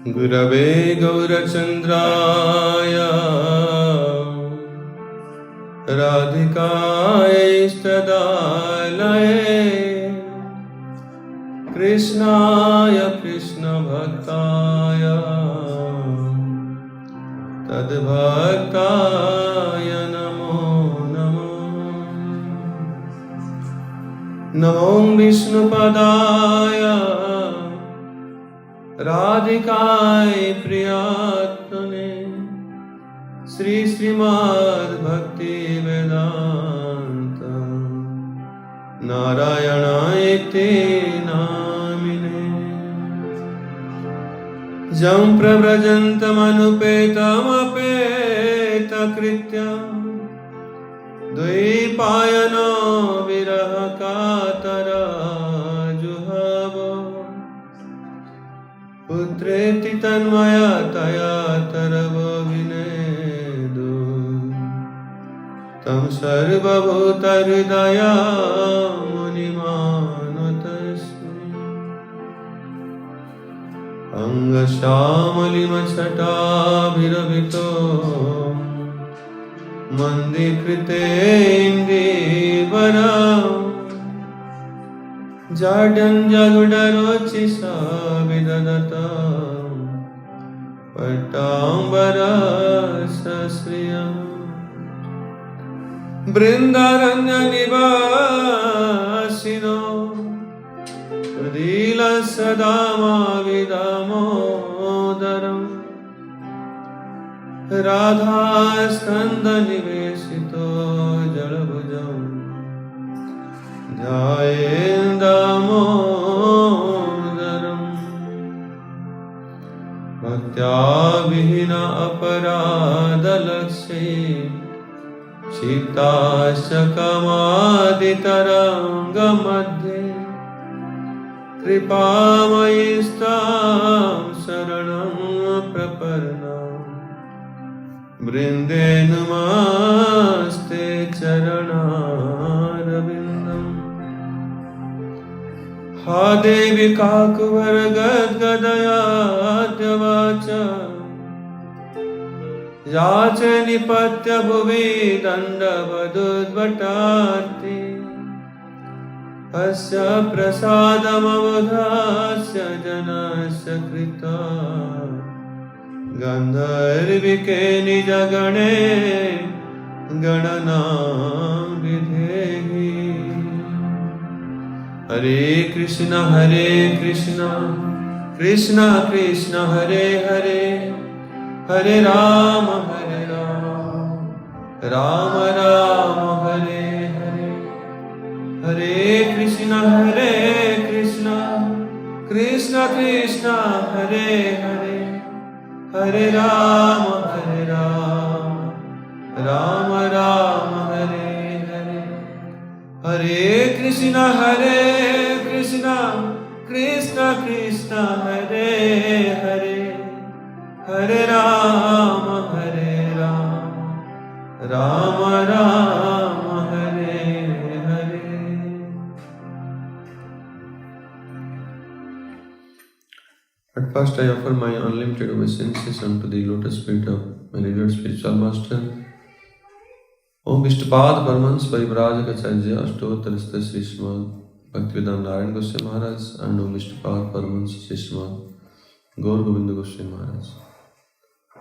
Gurave Gaurachandraya Radhikaya Istadalaye Krishnaya Krishna Bhaktaya Tadbhaktaya Namo Namo Namo Vishnupadaya Radhikai Priyatmane Sri Srimad Bhakti Vedanta Narayana Iti Namine Jam Prabrajantam Anupetam Apeta Krityam Dvipayano Viraha Katara Juhava Putreti Tanmaya Taya Tarava Vinedu Tam Sarva Bhuta Hridaya Muni Manotasmi Anga Shamali Machata Bhiravito Mandi Krite Indi Varam Jadan Jagudarochisa Vidadata Patambara Sasriya Brindaranya Nivasino Pradila Sadama Vidamodaram Radha Skanda Nivesito Jalabhujam Damodaram Bhaktya Vihina Aparadalakshe Sita Shakamadhitaranga Madhye Kripamayistam Saranam Praparnam Brinde Namaste Charanarvindam Ha Devi Kakuvar Gadgadaya Dhyavacha Yache Nipatya Bhuvi Dandavadudvatarti Asya Prasadam Avadhasya Janasya Krita Gandharvike Nijagane Gananam Vidhehi Hare Krishna Krishna Krishna Hare Hare Hare Rama Rama Rama Hare Hare Hare Krishna Krishna Krishna Hare Hare Hare Rama Rama Rama Hare Hare Hare Krishna Krishna Krishna Hare Hare Hare Rama Rama Rama Hare Hare. At first I offer my unlimited obeisances unto the lotus feet of my revered spiritual master, Om Vishtupad Paramahansa Parivrajagacharya Ashtotarastha Sri Srimad Bhaktivedanta Narayana Goswami Maharaj and Om Vishtupad Paramahansa Sri Srimad Gaur Govinda Goswami Maharaj,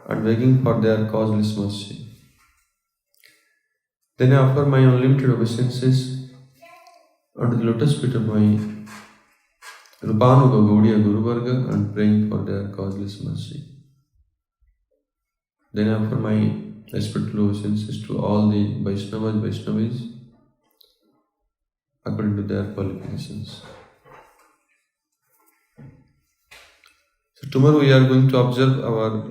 and begging for their causeless mercy. Then I offer my unlimited obeisances unto the lotus feet of my Rupanuga Gaudiya Guru Varga and praying for their causeless mercy. Then I offer my respectful obeisances to all the Vaishnavis according to their qualifications. So tomorrow we are going to observe our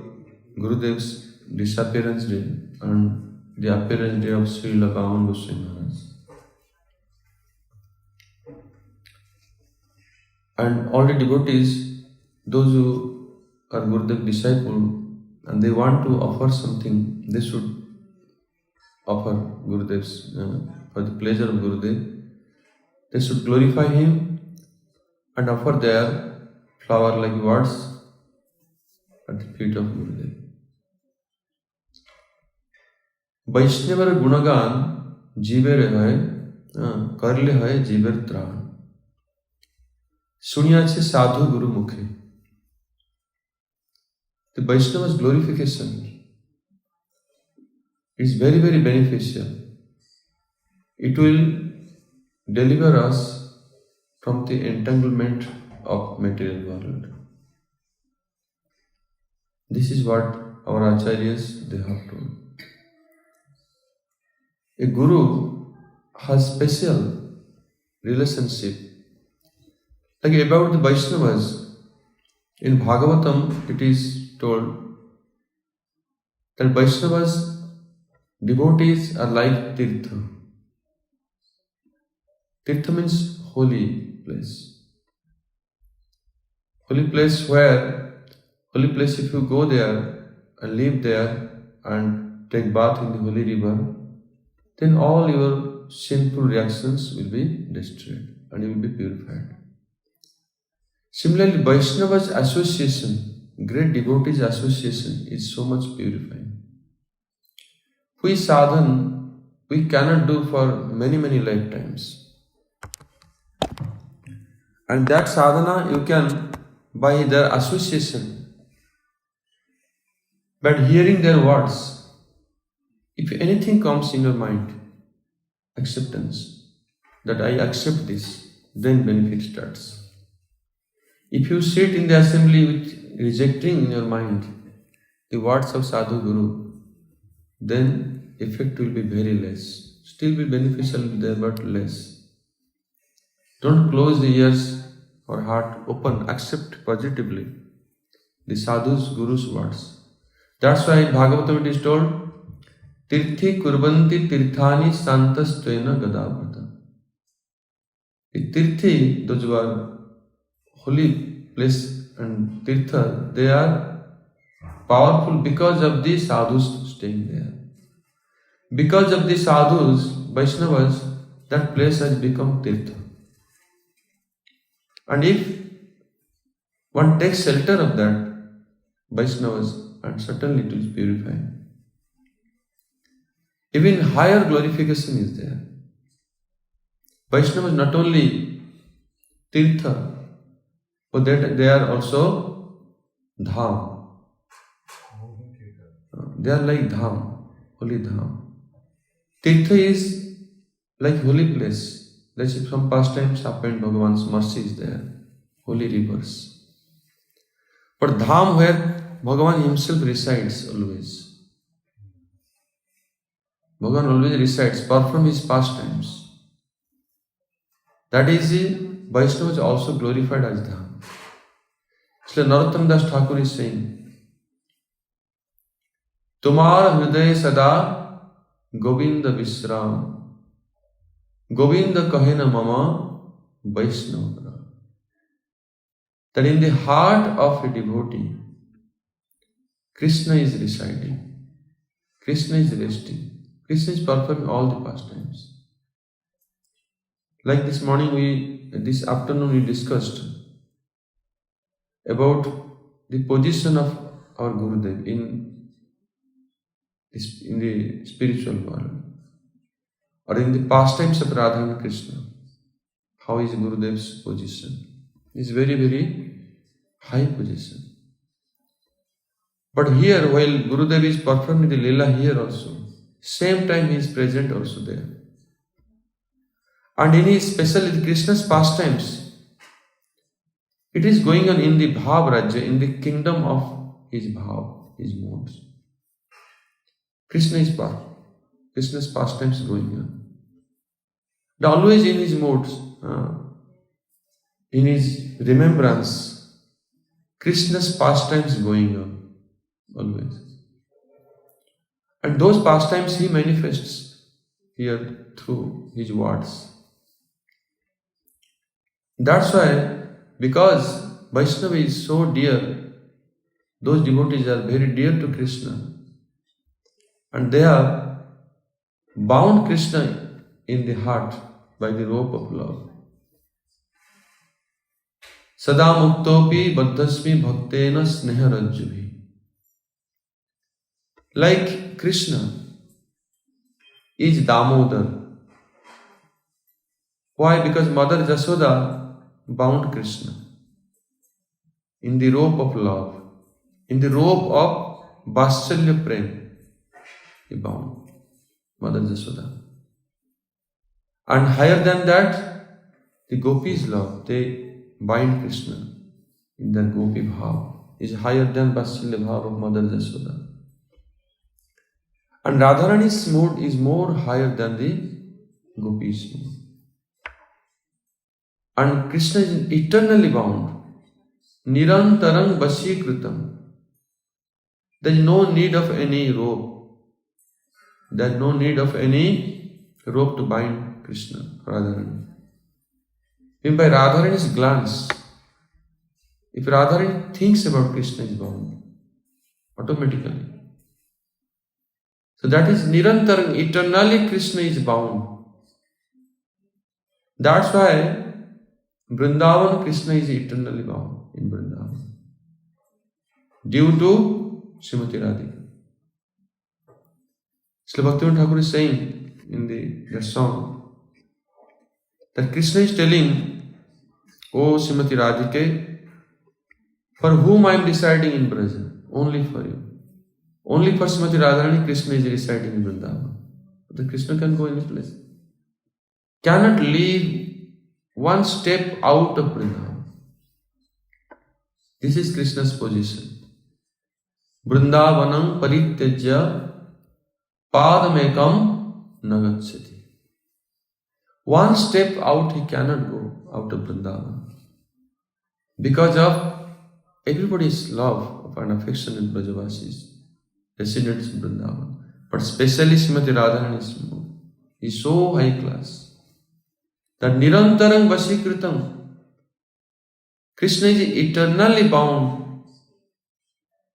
Gurudev's disappearance day and the appearance day of Srila Vaman Goswami Maharaj. And all the devotees, those who are Gurudev disciple and they want to offer something, they should offer Gurudev's for the pleasure of Gurudev. They should glorify him and offer their flower-like words at the feet of Gurudev. বৈষ্ণবের গুণগান জীবের হয় করলে হয় জীবের ত্রাণ শুনিয়াছে সাধু গুরু মুখে. The Vaishnava's glorification is very, very beneficial. It will deliver us from the entanglement of material world. This is what our acharyas they have told. A guru has special relationship. Like about the Vaishnavas, in Bhagavatam it is told that Vaishnavas devotees are like Tirtha. Tirtha means holy place. Holy place if you go there and live there and take bath in the holy river, then all your sinful reactions will be destroyed and you will be purified. Similarly, Vaishnava's association, great devotees' association is so much purifying. We sadhan, we cannot do for many, many lifetimes. And that sadhana you can by their association, but hearing their words. If anything comes in your mind, acceptance, that I accept this, then benefit starts. If you sit in the assembly with rejecting in your mind the words of Sadhu Guru, then effect will be very less. Still be beneficial there, but less. Don't close the ears or heart, open, accept positively the Sadhu's Guru's words. That's why in Bhagavatam it is told, Tirthi kurvanti tirthani santastvena gadabhrata. The Tirthi, those who are holy place and Tirtha, they are powerful because of the sadhus staying there. Because of the sadhus, Vaishnavas, that place has become Tirtha. And if one takes shelter of that, Vaishnavas, and certainly it will purify. Even higher glorification is there. Vaishnavas not only Tirtha, but they are also Dham. They are like Dham, holy Dham. Tirtha is like holy place. Let's say from past times happened, Bhagavan's mercy is there, holy rivers. But Dham where Bhagavan himself resides always. Bhagavan always resides, perform his pastimes. That is the Vaishnava is also glorified as Dham. So Narottam Das Thakur is saying, Tumar Hriday Sada Govinda Visram Govinda Kahena Mama Vaishnava. That in the heart of a devotee, Krishna is residing, Krishna is resting, Krishna is performing all the pastimes. Like this afternoon we discussed about the position of our Gurudev in the spiritual world, or in the pastimes of Radha and Krishna. How is Gurudev's position? It's very, very high position. But here, while Gurudev is performing the Leela here also, same time he is present also there. And in his, especially Krishna's pastimes, it is going on in the Bhav Rajya, in the kingdom of his Bhav, his modes. Krishna's pastimes going on. And always in his modes, in his remembrance, Krishna's pastimes going on, always. And those pastimes he manifests here through his words. That's why, because Vaishnava is so dear, those devotees are very dear to Krishna, and they have bound Krishna in the heart by the rope of love. Sada muktopi baddhasmi bhaktena sneha rajjuvi. Like Krishna is Damodar. Why? Because Mother Jasoda bound Krishna in the rope of love, in the rope of Vasalya Prem. He bound Mother Jasoda. And higher than that, the gopis love, they bind Krishna in their gopi bhav, is higher than Vasalya bhav of Mother Jasoda. And Radharani's mood is more higher than the gopis' mood. And Krishna is eternally bound. Nirantarang Vashikritam. There is no need of any rope. There is no need of any rope to bind Krishna, Radharani. Even by Radharani's glance, if Radharani thinks about Krishna, is bound automatically. So that is Nirantarang, eternally Krishna is bound. That's why Vrindavan, Krishna is eternally bound in Vrindavan. Due to Srimati Radhika. Srila Bhaktivinoda Thakur is saying in their song that Krishna is telling, O Srimati Radhike, for whom I am residing in Braja? Only for you. Only for Srimati Radharani, Krishna is residing in Vrindavan. But Krishna can go any place. Cannot leave one step out of Vrindavan. This is Krishna's position. Vrindavanam parityajya padamekam nagacchati. One step out he cannot go out of Vrindavan. Because of everybody's love and affection in Brajavasis, residents in Vrindavan. But especially Srimati Radharani's mood is so high class that Nirantarang Vashikritam, Krishna is eternally bound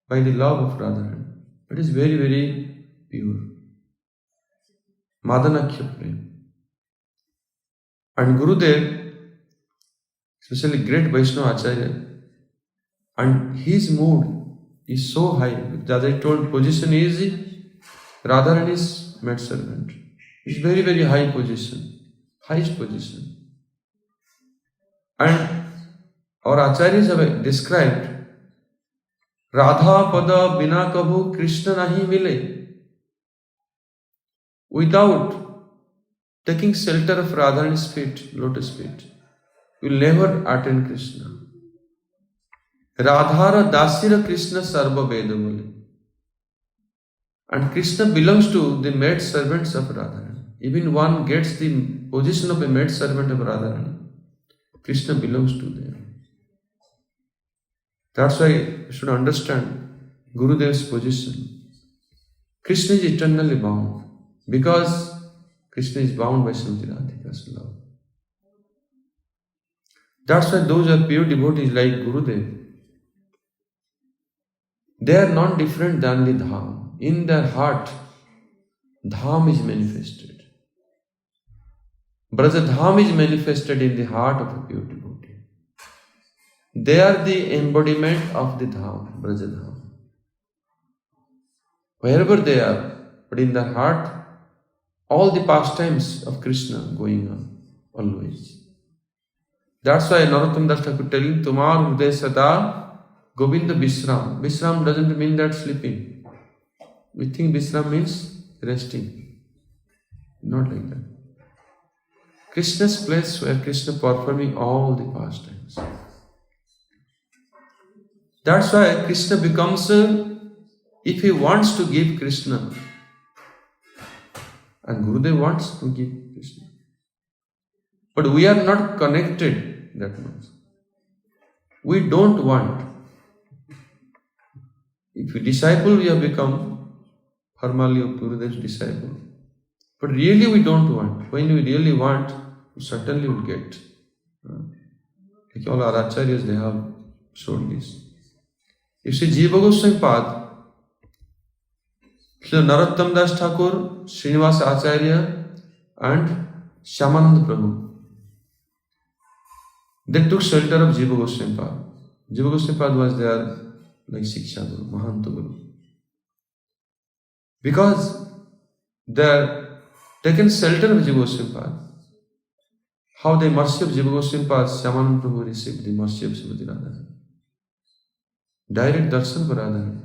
by the love of Radharani. It is very, very pure. Madanakhya Prem. And Gurudev, especially great Vaishnava Acharya, and his mood is so high. As I told, position is Radharani's maidservant. It's very, very high position. Highest position. And our acharyas have described Radha pada bina kabhu Krishna nahi mile. Without taking shelter of Radharani's feet, lotus feet, you will never attain Krishna. Radhara dasira Krishna sarva veda bole. And Krishna belongs to the maid servants of Radharani. Even one gets the position of a maid servant of Radharani, Krishna belongs to them. That's why you should understand Gurudev's position. Krishna is eternally bound because Krishna is bound by Srimati Radhika's love. That's why those are pure devotees like Gurudev. They are not different than the Dham. In their heart, Dham is manifested. Braja Dham is manifested in the heart of a pure devotee. They are the embodiment of the Dham, Braja Dham. Wherever they are, but in their heart, all the pastimes of Krishna going on, always. That's why Narottam Das Thakur telling, Tumar Hriday Sada Govinda Vishram. Vishram doesn't mean that sleeping. We think Vishram means resting. Not like that. Krishna's place where Krishna performing all the pastimes. That's why Krishna becomes, if he wants to give Krishna, and Gurudev wants to give Krishna. But we are not connected that much. We don't want. If we disciple, we have become formally of Gurudev's disciple. But really we don't want. When we really want, we certainly will get. Like all our acharyas, they have shown this. You see, Jiva Goswami Pad, Narottam Das Thakur, Srinivasa Acharya, and Shyamananda Prabhu, they took shelter of Jiva Goswami Pad. Jiva Goswami Pad was there like Shiksha Guru, Mahanta Guru. Because they're taken shelter of Jiva Goswami. How the mercy of Jiva Goswami, Shyamananda Prabhu received the mercy of Srimati Radharani. Direct darshan for Radharani.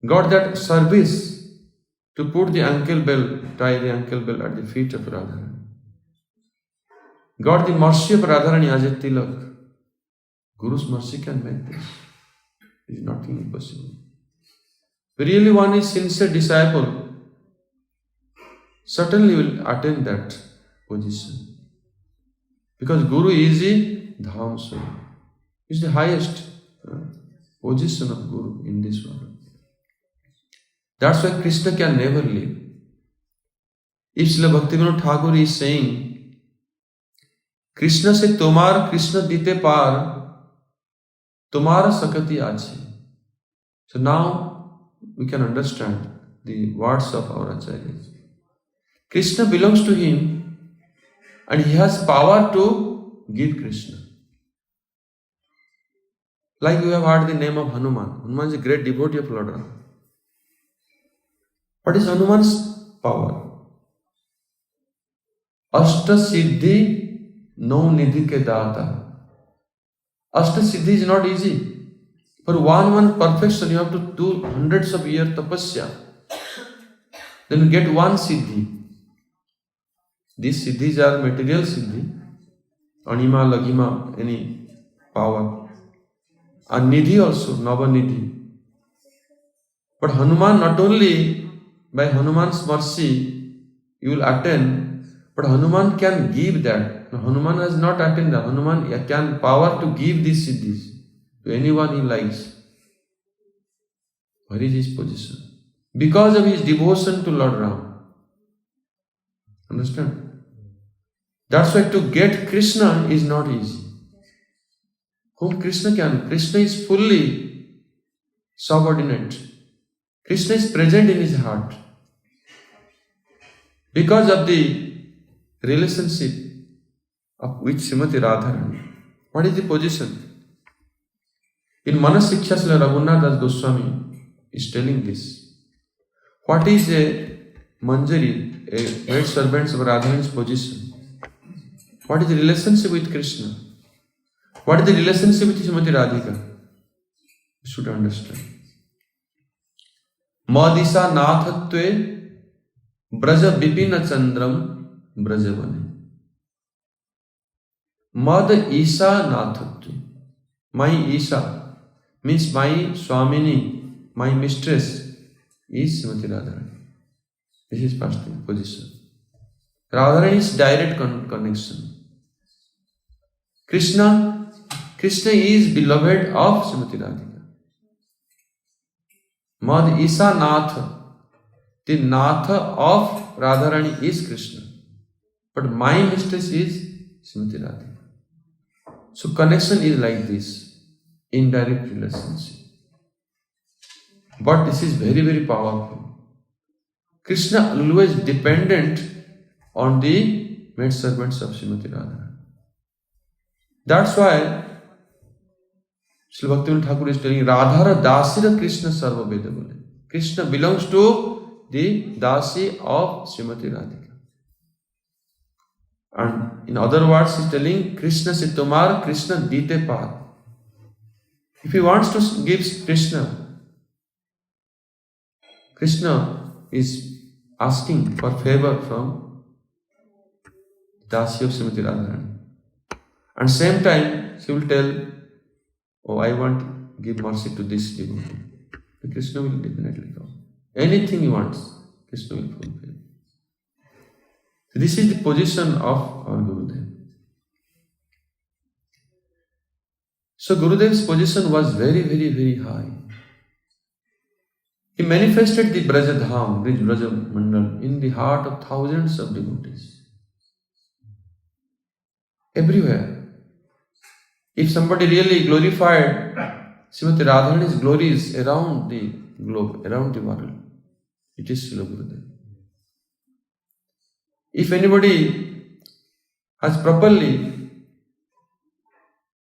Got that service to put the ankle bell, tie the ankle bell at the feet of Radharani. Got the mercy of Radharani as a tilak. Guru's mercy can make this. It is nothing impossible. If really one is sincere disciple, certainly will attain that position. Because Guru is the Dham Swami. He is the highest position of Guru in this world. That's why Krishna can never leave. If Srila Bhaktivinoda Thakur is saying, Krishna se tomar Krishna dite par, tomara sakati ache. So now we can understand the words of our acharyas. Krishna belongs to him and he has power to give Krishna. Like you have heard the name of Hanuman. Hanuman is a great devotee of Lord Rama. What is Hanuman's power? Ashta Siddhi no Nidhi ke data. Ashta Siddhi is not easy. For one perfection, you have to do hundreds of years tapasya. Then you get one Siddhi. These Siddhis are material Siddhi. Anima, Lagima, any power. And Nidhi also, Navanidhi. But Hanuman, not only by Hanuman's mercy you will attain, but Hanuman can give that. Hanuman has not attained that. Hanuman can power to give these Siddhis to anyone he likes. What is his position? Because of his devotion to Lord Ram. Understand? That's why to get Krishna is not easy. Whom Krishna can? Krishna is fully subordinate. Krishna is present in his heart. Because of the relationship of which Srimati Radharani. What is the position? In Manasiksha, Srila Raghunath Das Goswami is telling this. What is a Manjari, a maid servant of Radharani's position? What is the relationship with Krishna? What is the relationship with Srimati Radhika? You should understand. Madisa nathatve braja vipina chandram brajavane. Mad Isa nathatve. My Isa means my Swamini, my mistress is Srimati Radharani. This is first position. Radharani is direct connection. Krishna is beloved of Srimati Radhika. Mad Isa Nath. The Nath of Radharani is Krishna. But my mistress is Srimati Radhika. So connection is like this. Indirect relationship. But this is very, very powerful. Krishna always dependent on the maid servants of Srimati Radharani. That's why Srila Bhaktivinoda Thakur is telling Radhara Dasira Krishna Sarva Veda Bole. Krishna belongs to the Dasi of Srimati Radhika. And in other words, he is telling Krishna se tomar Krishna dite par. If he wants to give Krishna, Krishna is asking for favor from Dasi of Srimati Radharani. And same time, she will tell, oh, I want to give mercy to this devotee. Krishna will definitely come. Anything he wants, Krishna will fulfill. So this is the position of our Gurudev. So Gurudev's position was very, very, very high. He manifested the Brajadham, Brij Braja Mandal, in the heart of thousands of devotees. Everywhere. If somebody really glorified Srimati Radharani's glories around the globe, around the world, it is Srila Gurudev. If anybody has properly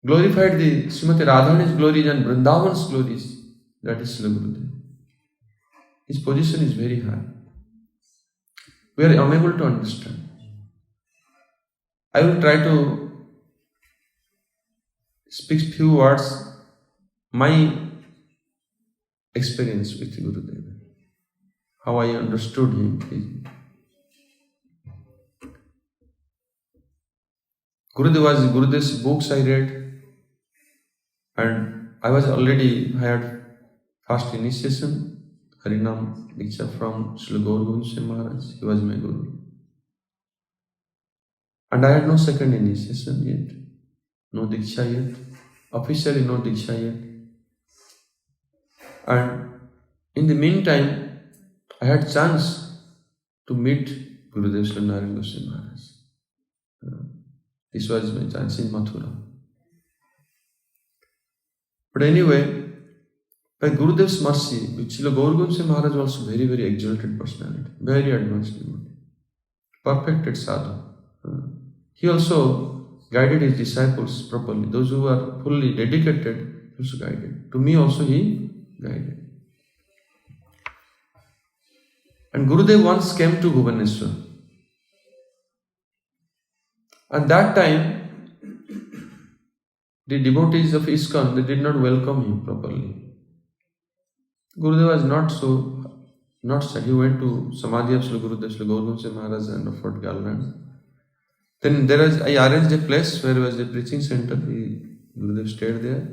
glorified the Srimati Radharani's glories and Vrindavan's glories, that is Srila Gurudev. His position is very high. We are unable to understand. I will try to speak few words, my experience with Gurudev, how I understood him. Gurudev's books I read, and I was already had first initiation, Harinam Diksha from Srila Gurudev Maharaj. He was my Guru. And I had no second initiation yet, no Diksha yet, officially no Diksha yet. And in the meantime, I had chance to meet Gurudev Sri Narayana Goswami Maharaj. This was my chance in Mathura. But anyway, by Gurudev's mercy, Srila Goswami Maharaj was also very, very exalted personality, very advanced devotee, perfected sadhu. He also guided his disciples properly. Those who are fully dedicated, he also guided. To me also he guided. And Gurudev once came to Bhubaneswar. At that time, the devotees of ISKCON, they did not welcome him properly. Gurudev was not sad. He went to Samadhi of Srila Gurudev, Srila Goswami Maharaj and offered garland. Then I arranged a place where was a preaching center. Gurudev stayed there.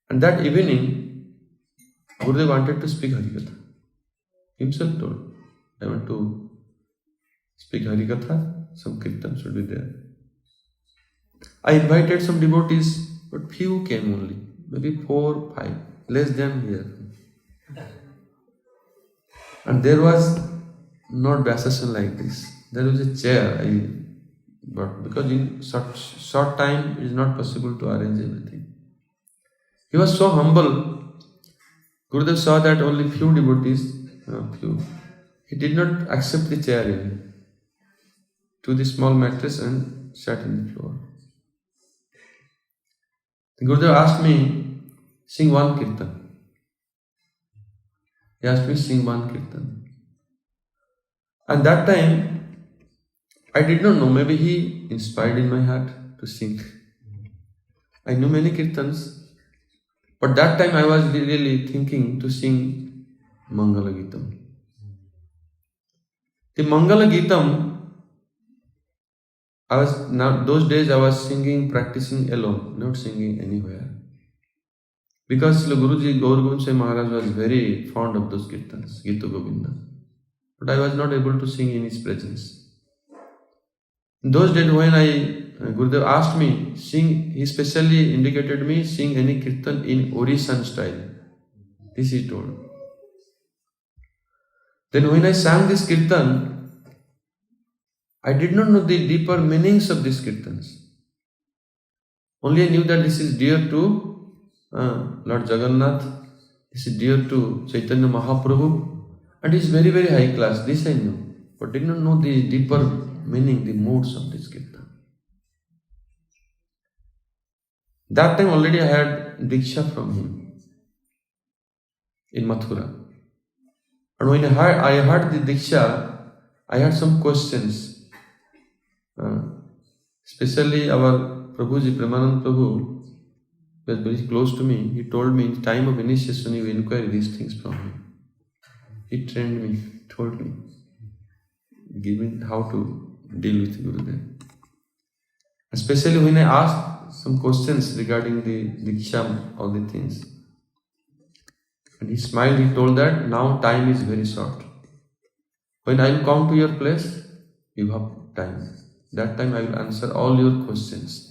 And that evening, Gurudev wanted to speak Harikatha. Himself told, I want to speak Harikatha, some kirtan should be there. I invited some devotees, but few came only, maybe 4, 5, less than here. And there was not Vyasasana like this. There was a chair but because in short time it is not possible to arrange everything. He was so humble. Gurudev saw that only few devotees, he did not accept the chair even. Took the small mattress and sat in the floor. The Gurudev asked me, sing one kirtan. He asked me, sing one kirtan. And that time, I did not know, maybe he inspired in my heart to sing. I knew many kirtans, but that time I was really thinking to sing Mangala Gitam. The Mangala Gitam, those days I was singing, practicing alone, not singing anywhere. Because Guruji Gaur Maharaj was very fond of those kirtans, Gita Govinda. But I was not able to sing in his presence. In those days when Gurudev asked me, sing, he specially indicated me, sing any kirtan in Orisan style. This he told. Then when I sang this kirtan, I did not know the deeper meanings of these kirtans. Only I knew that this is dear to Lord Jagannath, this is dear to Chaitanya Mahaprabhu, and it is very, very high class. This I knew, but did not know the deeper meaning, the moods of this kirtan. That time already I had Diksha from him in Mathura. And when I heard the Diksha, I had some questions. Especially our Prabhuji, Premanand Prabhu, was very close to me. He told me in time of initiation, you inquire these things from him. He trained me, told me, give me how to deal with Gurudev. Especially when I asked some questions regarding the Diksha, all the things. And he smiled, he told that now time is very short. When I will come to your place, you have time. That time I will answer all your questions.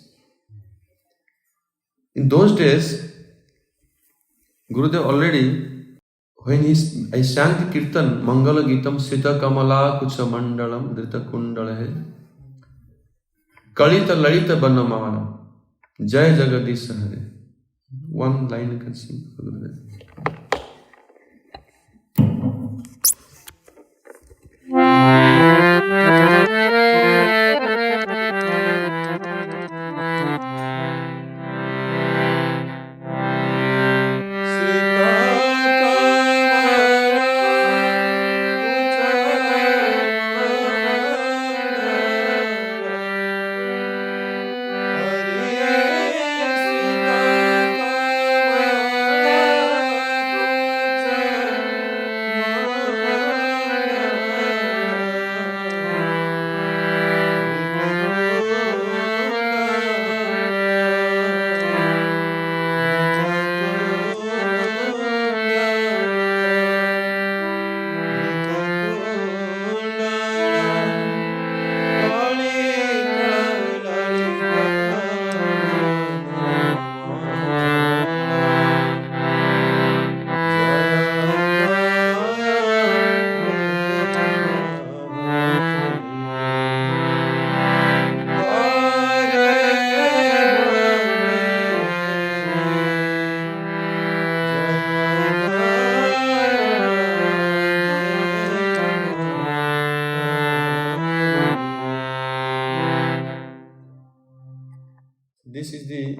In those days, Gurudev already, when I sang the kirtan, Mangala Gitam Sita Kamala Kucha Mandalam Drita Kundalahe Kalita Lalita Banamara Jai Jagadish Hare. One line you can sing for Gurudev.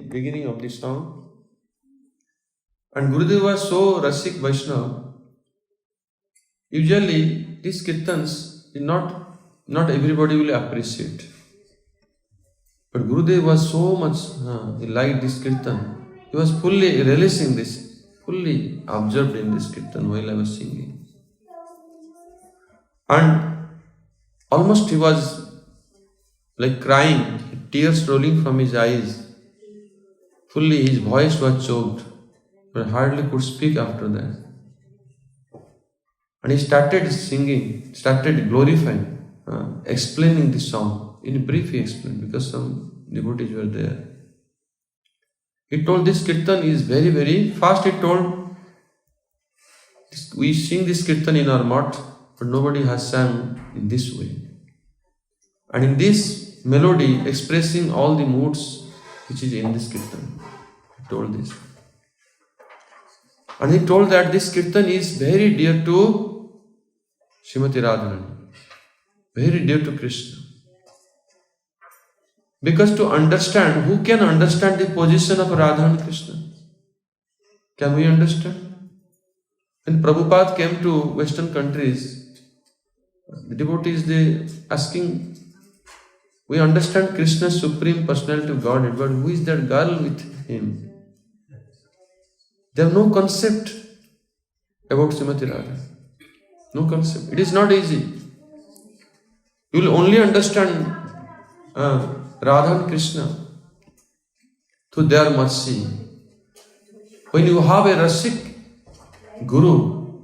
beginning of the song. And Gurudev was so Rasik Vaishnava. Usually these kirtans, not everybody will appreciate. But Gurudev was so much, he liked this kirtan. He was fully relishing this, fully absorbed in this kirtan while I was singing. And almost he was like crying, tears rolling from his eyes. Fully his voice was choked, but hardly could speak after that. And he started singing, started glorifying, explaining the song. In brief he explained, because some devotees were there. He told this kirtan is very, very fast. He told, we sing this kirtan in our mat, but nobody has sang in this way. And in this melody, expressing all the moods which is in this kirtan. He told this. And he told that this kirtan is very dear to Srimati Radharani, very dear to Krishna. Because to understand, who can understand the position of Radha and Krishna? Can we understand? When Prabhupada came to Western countries, the devotees, they asking, we understand Krishna's supreme personality of Godhead, but who is that girl with him? They have no concept about Srimati Radha. No concept. It is not easy. You will only understand Radha and Krishna through their mercy. When you have a Rasik Guru,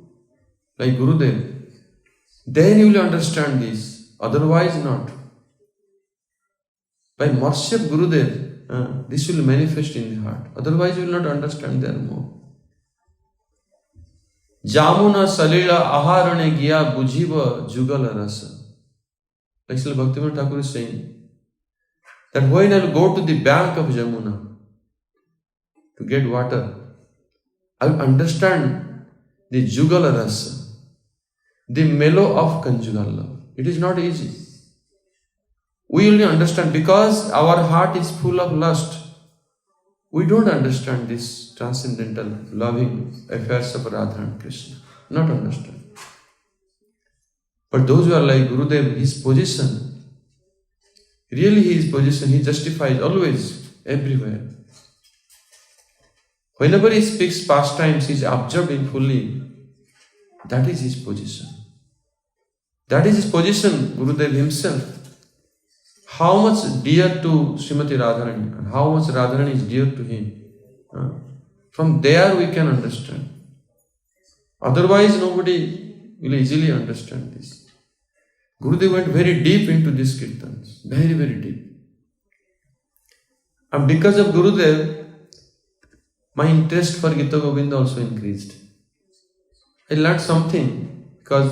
like Gurudev, then you will understand this. Otherwise not. By mercy of Gurudev, this will manifest in the heart. Otherwise you will not understand their more. Jamuna salila aharane gya bujiva jugala rasa. Like Srila Bhaktivinoda Thakur is saying, that when I will go to the bank of Jamuna to get water, I will understand the Jugala Rasa, the mellow of conjugal love. It is not easy. We only understand because our heart is full of lust. We don't understand this transcendental loving affairs of Radha and Krishna. Not understand. But those who are like Gurudev, his position, really his position, he justifies always, everywhere. Whenever he speaks pastimes, he is absorbed in fully. That is his position. That is his position, Gurudev himself. How much dear to Srimati Radharani and how much Radharani is dear to him. From there we can understand. Otherwise nobody will easily understand this. Gurudev went very deep into these kirtans, very, very deep. And because of Gurudev, my interest for Gita Govinda also increased. I learned something because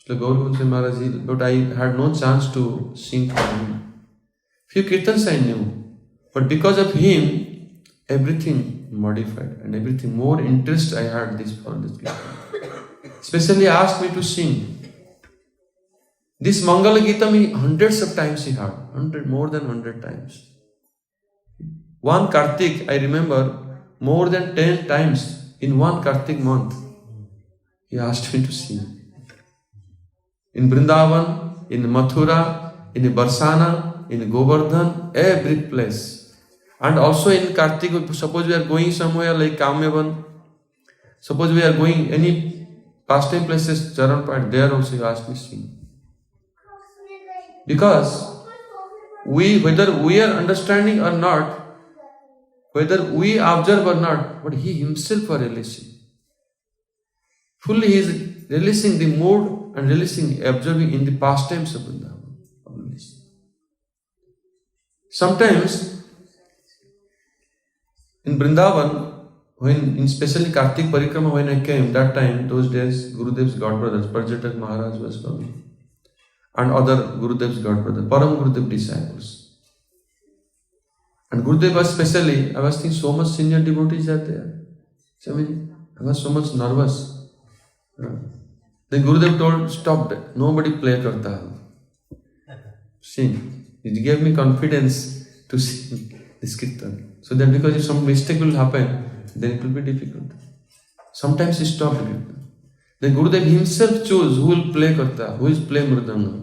Srila Gaurav Maharaj, but I had no chance to sing for him. Few kirtans I knew, but because of him, everything modified and everything more interest I had for this kirtan. Especially asked me to sing. This Mangala Gita hundreds of times he heard, more than 100 times. One Kartik, I remember, more than 10 times in one Kartik month, he asked me to sing. In Vrindavan, in Mathura, in Barsana, in Govardhan, every place. And also in Kartik, suppose we are going somewhere like Kamyavan, suppose we are going any pastime places, Charan Pat, there also he asked me to sing. Because whether we are understanding or not, whether we observe or not, but he himself are releasing. Fully he is releasing the mood and releasing, observing in the pastimes of Vrindavan. Sometimes in Vrindavan, when especially Kartik Parikrama, when I came, that time, those days, Gurudev's godbrothers, Parjatak Maharaj was coming. And other Gurudev's godbrother, Param Gurudev disciples. And Gurudev was specially, I was thinking so much senior devotees are there. I mean, I was so much nervous. Then Gurudev told, stop that, nobody play karta hai. Sing. It gave me confidence to sing this kirtan. So that because if some mistake will happen, then it will be difficult. Sometimes he stopped it. Then Gurudev himself chose who will play karta, who will play mridanga.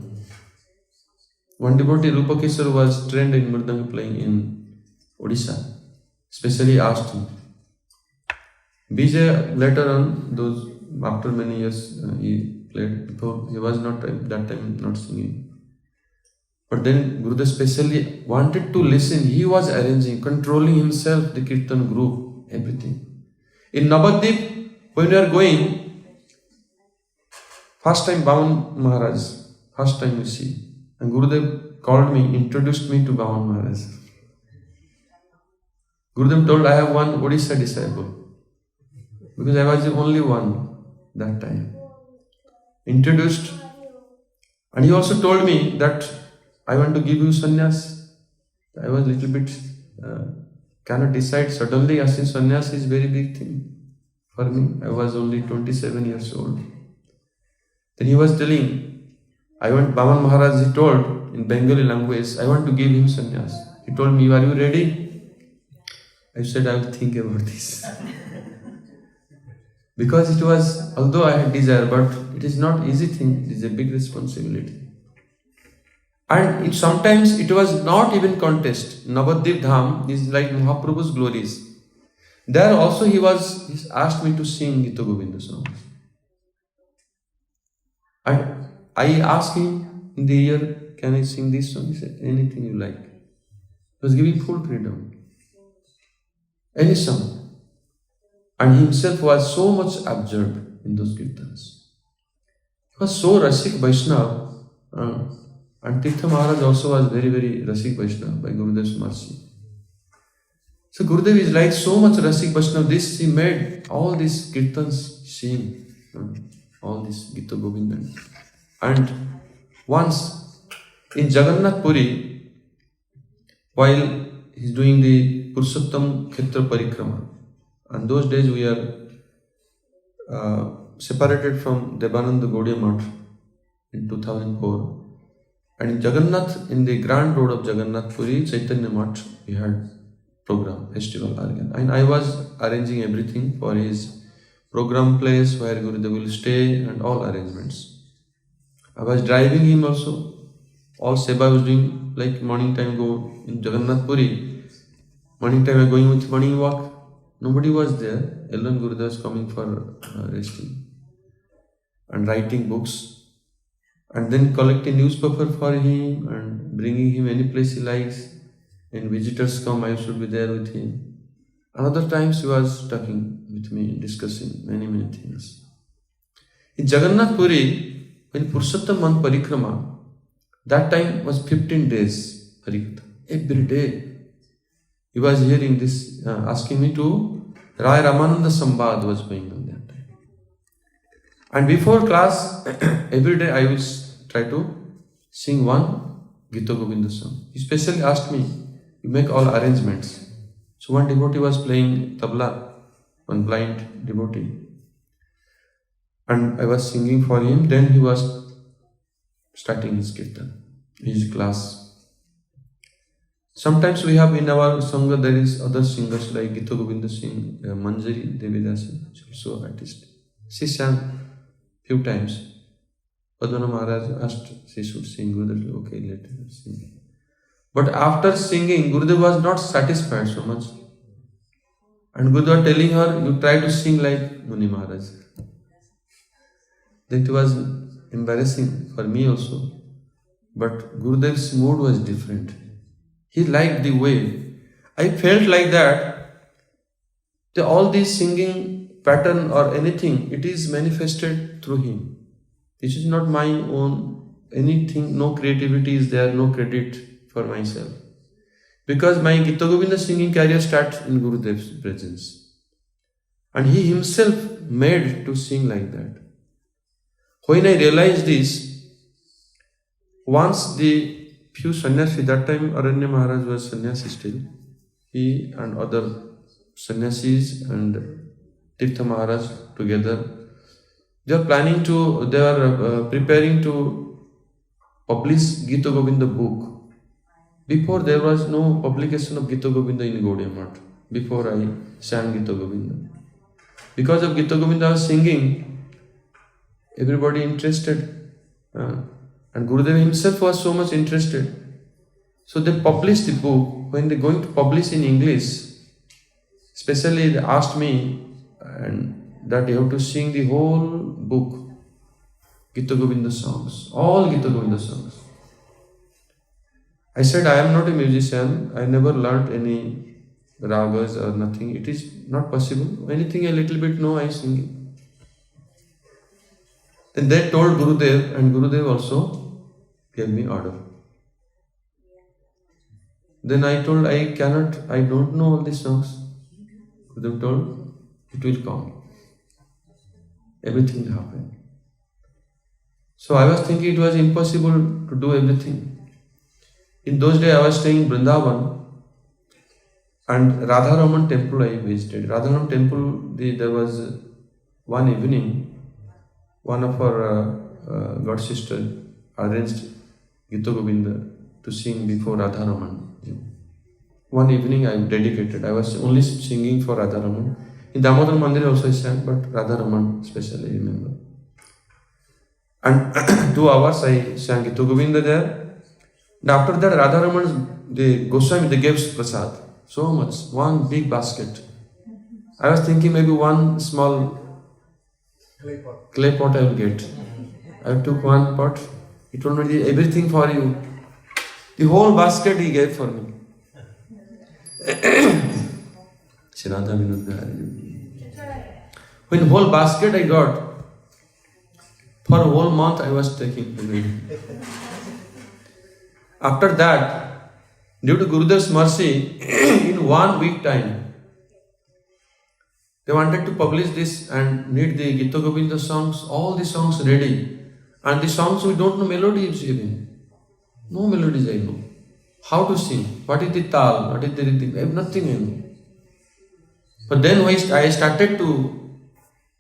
One devotee, Rupakeshwar, was trained in mridanga playing in Odisha. Especially asked him. Vijay later on, after many years, he played. Before he was not that time not singing. But then Gurudev specially wanted to listen. He was arranging, controlling himself, the kirtan group, everything. In Navadvip, when we are going, first time Bhavan Maharaj, first time you see. And Gurudev called me, introduced me to Bhavan Maharaj. Gurudev told, I have one Odisha disciple. Because I was the only one that time. Introduced. And he also told me that I want to give you sannyas. I was a little bit, cannot decide. Suddenly asking sannyas is very big thing for me. I was only 27 years old. Then he was telling, Bhavan Maharaj, he told in Bengali language, I want to give him sannyas. He told me, are you ready? I said, I will think about this. Because it was, although I had desire, but it is not easy thing, it is a big responsibility. And sometimes it was not even contest. Navadvip Dham is like Mahaprabhu's glories. There also he asked me to sing Gita Govinda songs. And I asked him in the year, can I sing this song? He said, anything you like. He was giving full freedom. Any song. And he himself was so much absorbed in those kirtans. He was so Rasik Vaishnava. And Tirtha Maharaj also was very, very Rasik Vaishnava by Gurudev's mercy. So Gurudev is like so much Rasik Vaishnava. This he made all these kirtans sing. All this Gita Govinda. And once in Jagannath Puri, while he's doing the Purushottam Kshetra Parikrama, and those days we are separated from Devananda Gaudiya Math in 2004. And in Jagannath, in the grand road of Jagannath Puri, Chaitanya Math, we had program, festival arranged. And I was arranging everything for his program place where Gurudev will stay and all arrangements. I was driving him also. All Seva I was doing, like morning time go in Jagannath Puri. Morning time I going with morning walk. Nobody was there. Alone Gurudev was coming for resting and writing books. And then collecting newspaper for him and bringing him any place he likes. And visitors come, I should be there with him. Another times he was talking with me, discussing many things. In Jagannath Puri, when Purushottam month Parikrama, that time was 15 days Harikatha. Every day he was hearing this, asking me to, Rai Ramananda Sambad was going on that time. And before class, every day I will try to sing one Gita Govinda song. He specially asked me, you make all arrangements. So one devotee was playing tabla, one blind devotee. And I was singing for him, then he was starting his kirtan, his class. Sometimes we have in our Sangha, there is other singers like Gita Govinda Singh, Manjari Devidasi, also artist. She sang few times. Padmana Maharaj asked she should sing. Gurudev, okay, let her sing. But after singing, Gurudev was not satisfied so much. And Gurudev telling her, you try to sing like Muni Maharaj. That was embarrassing for me also. But Gurudev's mood was different. He liked the way. I felt like that all this singing pattern or anything, it is manifested through him. This is not my own anything, no creativity is there, no credit for myself. Because my Gita Govinda singing career starts in Gurudev's presence. And he himself made to sing like that. When I realized this, once the few sannyasis, that time Aranya Maharaj was sannyasi still, he and other sannyasis and Tirtha Maharaj together, they are preparing to publish Gita Govinda book. Before there was no publication of Gita Govinda in Gaudiya Math. Before I sang Gita Govinda. Because of Gita Govinda I was singing, everybody interested. And Gurudev himself was so much interested. So they published the book. When they're going to publish in English, especially they asked me and that you have to sing the whole book, Gita Govinda songs, all Gita Govinda songs. I said, I am not a musician, I never learnt any ragas or nothing. It is not possible. Anything a little bit know, I sing it. Then they told Gurudev, and Gurudev also gave me order. Then I told, I don't know all these songs. Gurudev told, it will come. Everything happened. So I was thinking it was impossible to do everything. In those days I was staying in Vrindavan and Radharaman temple I visited. Radharaman temple, there was one evening, one of our god sister arranged Gita Govinda to sing before Radharaman. One evening I dedicated. I was only singing for Radharaman. In Damodar Mandir also I sang, but Radharaman especially I remember. And 2 hours I sang Gita Govinda there. And after that Radharaman, the Goswami, they gave prasad. So much, one big basket. I was thinking maybe one small clay pot I will get. I took one pot. He told me everything for you. The whole basket he gave for me. When whole basket I got, for a whole month I was taking everything. After that, due to Gurudev's mercy, in 1 week time, they wanted to publish this and need the Gita Govinda songs, all the songs ready. And the songs we don't know melodies even. No melodies I know. How to sing, what is the tal, what is the rhythm, I have nothing I know. But then when I started to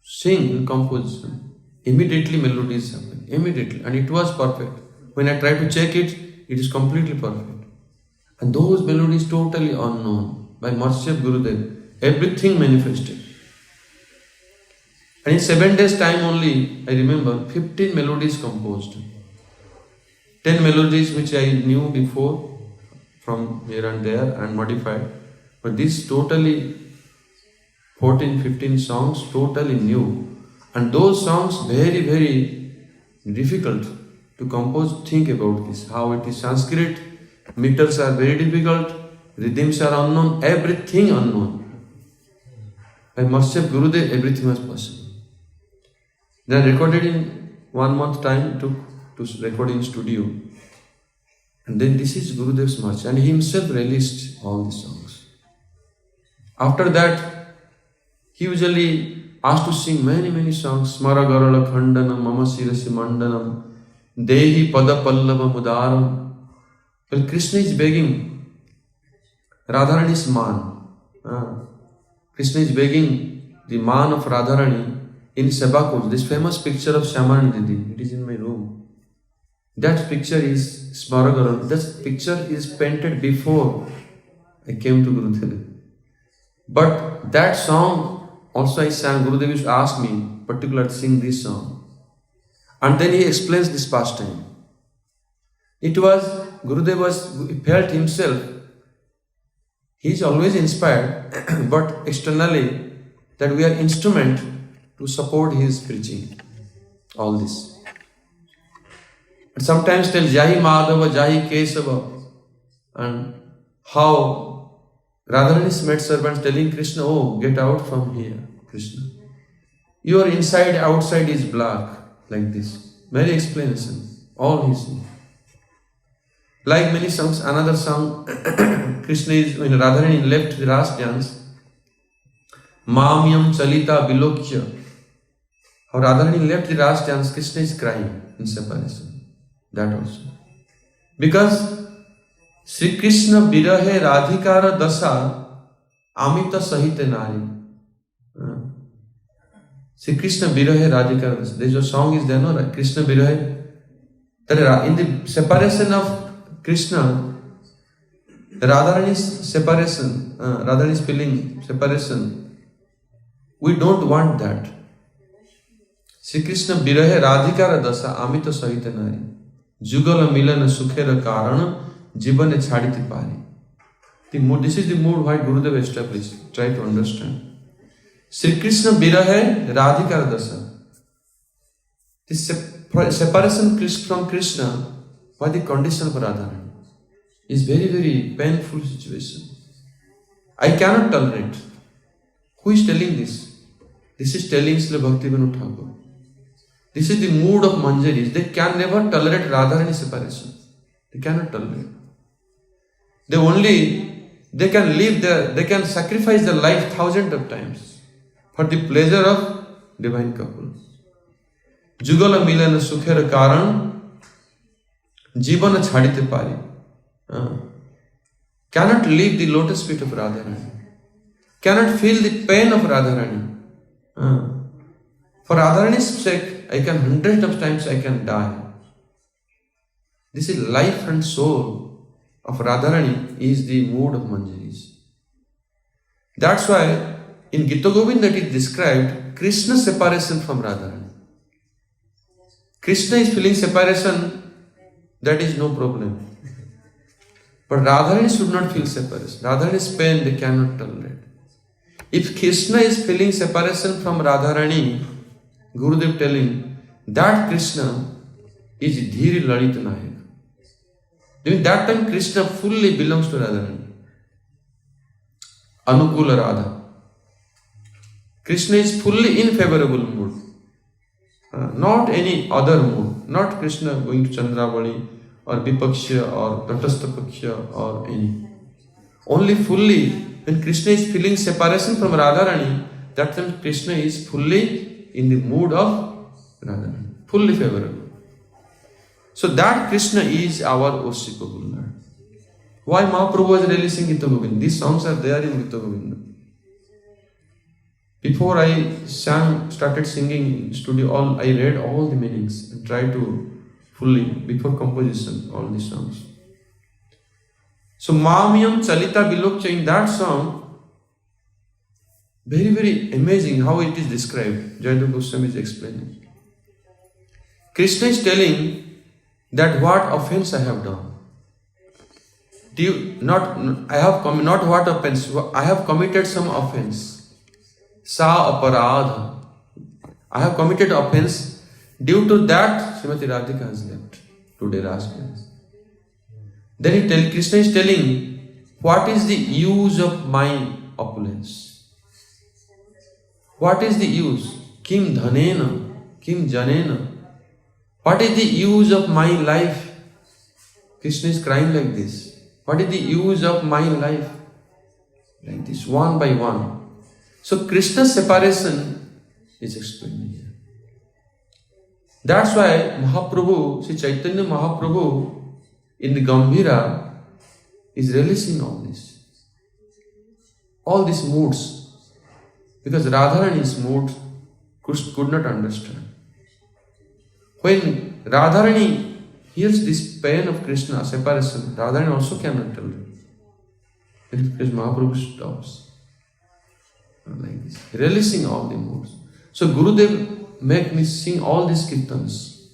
sing in composition, immediately melodies happened, immediately, and it was perfect. When I tried to check it, it is completely perfect. And those melodies totally unknown. By mercy of Gurudev, everything manifested. And in 7 days time only, I remember, 15 melodies composed. 10 melodies which I knew before, from here and there and modified. But this totally 14, 15 songs, totally new. And those songs very, very difficult to compose. Think about this, how it is Sanskrit, meters are very difficult, rhythms are unknown, everything unknown. By mercy of Gurudev, everything was possible. Then recorded in 1 month time, took to record in studio. And then this is Gurudev's mercy, and he himself released all the songs. After that, he usually asked to sing many songs. Smara Garala Khandanam, Mama Sirasi Mandanam, Dehi Pada Pallava Mudaram. Well, Krishna is begging Radharani's man. Krishna is begging the man of Radharani in Sebakul, this famous picture of Shaman Didi. It is in my room. That picture is Smaragaram. That picture is painted before I came to Gurudev. But that song also I sang. Gurudev used to ask me, particularly to sing this song. And then he explains this pastime. It was, Gurudev he felt himself, he is always inspired, but externally, that we are instrument to support his preaching. All this. And sometimes tell Jahi Madhava, Jahi Kesava, and how Radharani's maid servants telling Krishna, oh, get out from here, Krishna. Your inside, outside is black, like this. Many explanations, all he said. Like many songs, another song, Krishna is, when Radharani left the Ras dance, Mamyam Chalita Bilokya. How Radharani left the Ras dance, Krishna is crying in separation. That also. Because Sri Krishna Birahe Radhikara Dasa Amita Sahite Nari. Sri Krishna Birahe Radhikara Dasa. There is a song is there, no? Right? Krishna Birahe. That in the separation of Krishna, Radharani's separation, Radharani's feeling separation, we don't want that. Shri Krishna birahe radhikara dasa amito sahite nari. Jugala milana sukhera karana jibane chaditi pari. This is the mood why Gurudev established. Try to understand. Shri Krishna birahe radhikara dasa. This separation from Krishna by the condition of Radharani is very, very painful situation. I cannot tolerate. Who is telling this? This is telling Srila Bhaktivinoda Thakur. This is the mood of Manjaris. They can never tolerate Radharani separation. They cannot tolerate. They can live they can sacrifice their life thousands of times for the pleasure of divine couple. Jugala milana sukhera karan jivana chadite pari. Cannot leave the lotus feet of Radharani. Cannot feel the pain of Radharani. For Radharani's sake, hundreds of times I can die. This is life and soul of Radharani is the mood of Manjaris. That's why in Gita Govinda it is described Krishna's separation from Radharani. Krishna is feeling separation, that is no problem. But Radharani should not feel separation. Radharani's pain they cannot tolerate. If Krishna is feeling separation from Radharani, Gurudev telling, that Krishna is Dhiri Lalit Nayak. During that time, Krishna fully belongs to Radharani. Anukula Radha. Krishna is fully in favorable mood. Not any other mood. Not Krishna going to Chandravali or Vipaksha or Tatastha or any. Only fully, when Krishna is feeling separation from Radharani, that time Krishna is fully in the mood of Radharani. Fully favorable. So that Krishna is our worshipable Lord. Why Mahaprabhu was releasing Gita Govinda? These songs are there in Gita Govinda. Before I started singing in studio, I read all the meanings and tried to fully, before composition, all the songs. So Mamyam Chalita Vilokcha, in that song, very, very amazing how it is described. Jayadeva Goswami is explaining. Krishna is telling that what offense I have done. Not what offense, I have committed some offense. Sa aparadha. I have committed offense. Due to that, Srimati Radhika has left today Rajpuri. Then Krishna is telling, what is the use of my opulence? What is the use? Kim dhanena, kim janena. What is the use of my life? Krishna is crying like this. What is the use of my life? Like this, one by one. So Krishna's separation is explained here. That's why Mahaprabhu, Sri Chaitanya Mahaprabhu in the Gambhira is releasing all these moods, because Radharani's mood could not understand. When Radharani hears this pain of Krishna separation, Radharani also cannot tell it. Because Mahaprabhu stops. Like this, releasing all the moods. So Gurudev make me sing all these kirtans,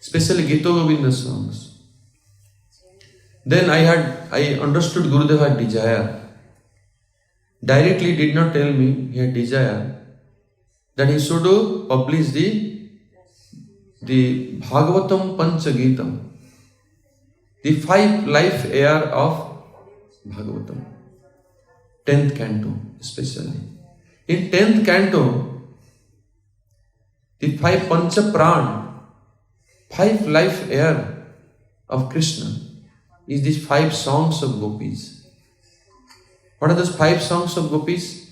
especially Gita Govinda songs. Then I understood Gurudev had desire. Directly did not tell me he had desire that he should publish the Bhagavatam Panchagitam, the 5 life year of Bhagavatam, 10th canto especially. In 10th canto, the 5 Pancha Pran, 5 life year of Krishna is these 5 songs of gopis. What are those 5 songs of gopis?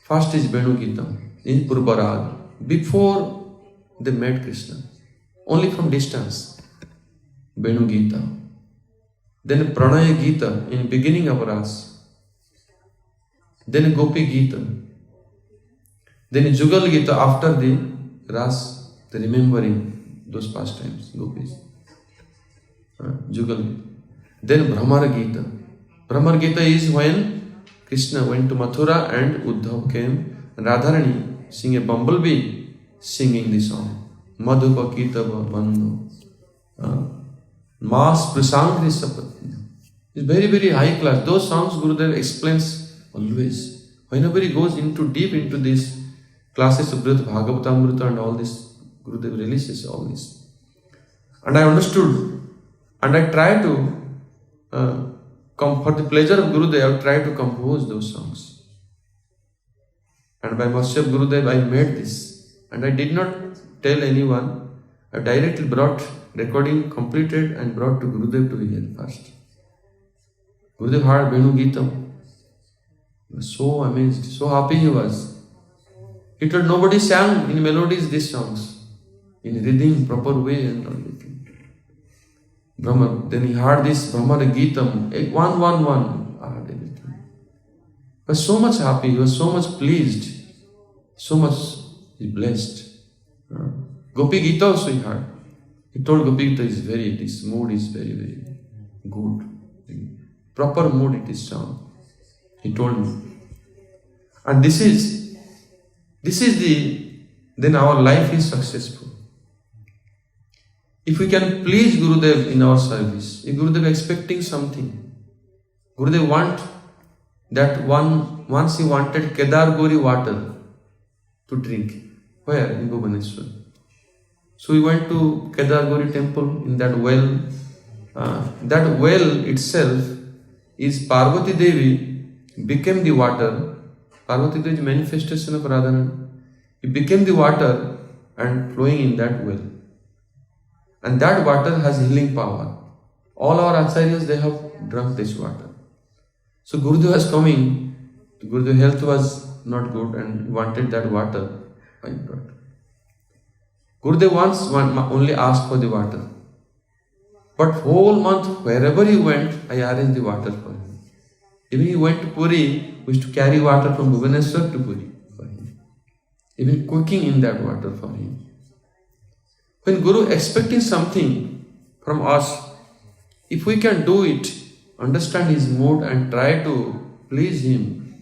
First is Venu Gitam in Purbarag, before they met Krishna, only from distance. Venu Gita. Then Pranaya Gita in beginning of Ras. Then Gopi Gita. Then Jugal Gita after the Ras, the remembering those pastimes, gopis. Jugal Gita. Then Brahmara Gita. Brahma Gita is when Krishna went to Mathura and Uddhav came, and Radharani sing a bumblebee singing the song. Madhupa Kitava Bandhu. Mas Prasangri Sapatna. It's very, very high class. Those songs Gurudev explains always. Whenever he goes deep into these classes of Bhagavatamrita and all this, Gurudev releases all this. And I understood, and I try to for the pleasure of Gurudev, I try to compose those songs. And by mercy of Gurudev, I made this. And I did not tell anyone. I directly brought recording completed and brought to Gurudev to hear first. Gurudev heard Venu Geetam. He was so amazed, so happy he was. He told nobody sang in melodies these songs, in rhythm, proper way and everything. Brahma, then he heard this Brahma Geetam, 111, heard everything. He was so much happy, he was so much pleased, so much blessed. Gopi Gita also he heard. He told Gopi Gita this mood is very, very good. Proper mood it is sung. He told me. And this is then our life is successful. If we can please Gurudev in our service, if Gurudev expecting something, Gurudev once he wanted Kedar Gori water to drink. Where? In Bhubaneswar. So we went to Kedar Gori temple in that well. That well itself is Parvati Devi became the water. Parvati Devi is manifestation of Radharani. It became the water and flowing in that well. And that water has healing power. All our acharyas, they have drunk this water. So Gurudev was coming. Gurudev's health was not good and wanted that water. I brought. Gurudev once only asked for the water. But whole month, wherever he went, I arranged the water for him. Even he went to Puri, we used to carry water from Bhubaneswar to Puri for him. Even cooking in that water for him. When Guru expecting something from us, if we can do it, understand his mood and try to please him,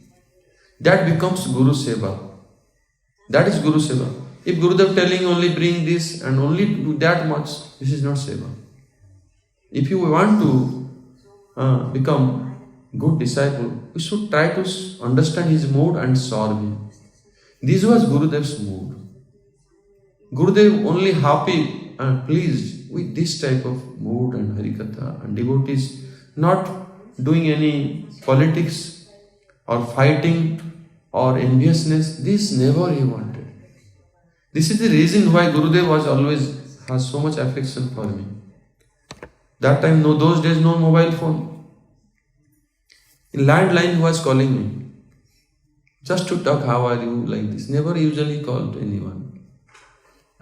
that becomes Guru Seva. That is Guru Seva. If Gurudev telling only bring this and only do that much, this is not Seva. If you want to become good disciple, we should try to understand his mood and serve him. This was Gurudev's mood. Gurudev only happy and pleased with this type of mood and harikatha and devotees, not doing any politics or fighting or enviousness. This never he wanted. This is the reason why Gurudev has so much affection for me. That time, those days, no mobile phone. In landline, he was calling me. Just to talk, how are you, like this. Never usually called anyone.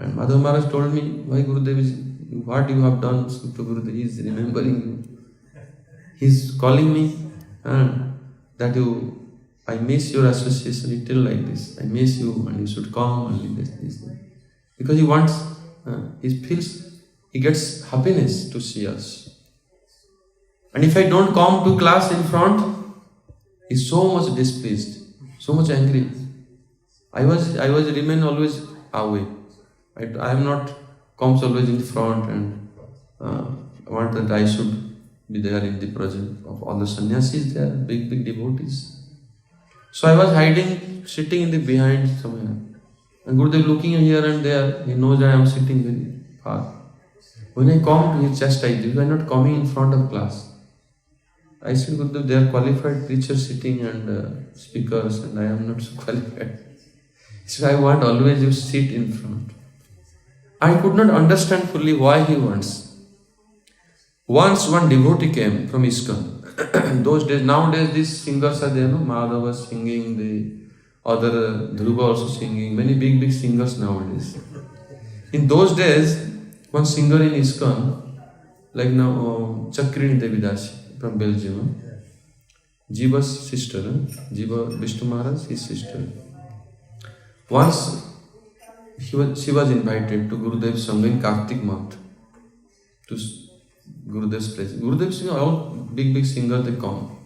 And Madhav Maharaj told me, why Gurudev what you have done to Gurudev, he is remembering you. He is calling me that I miss your association, he tell like this, I miss you and you should come only this. Because he wants, he gets happiness to see us. And if I don't come to class in front, he is so much displeased, so much angry. I was remain always away. I am not comes always in front and want that I should be there in the presence of all the sannyasis there, big devotees. So I was hiding, sitting in the behind somewhere. And Gurudev looking here and there, he knows that I am sitting very far. When I come to his chastise, you are not coming in front of class. I said, Gurudev, they are qualified preachers sitting and speakers, and I am not so qualified. So I want always you sit in front. I could not understand fully why he wants. Once one devotee came from ISKCON. Those days, nowadays these singers are there, no? Madhava was singing, the other Dhruva also singing, many big singers nowadays. In those days, one singer in ISKCON, like now Chakrini Devidasi from Belgium, Jiva's sister, Jiva Vishnu Maharaj, his sister. Once she was invited to Gurudev's Sangha in Kartik month to Gurudev's place. Gurudev's all big singers, they come.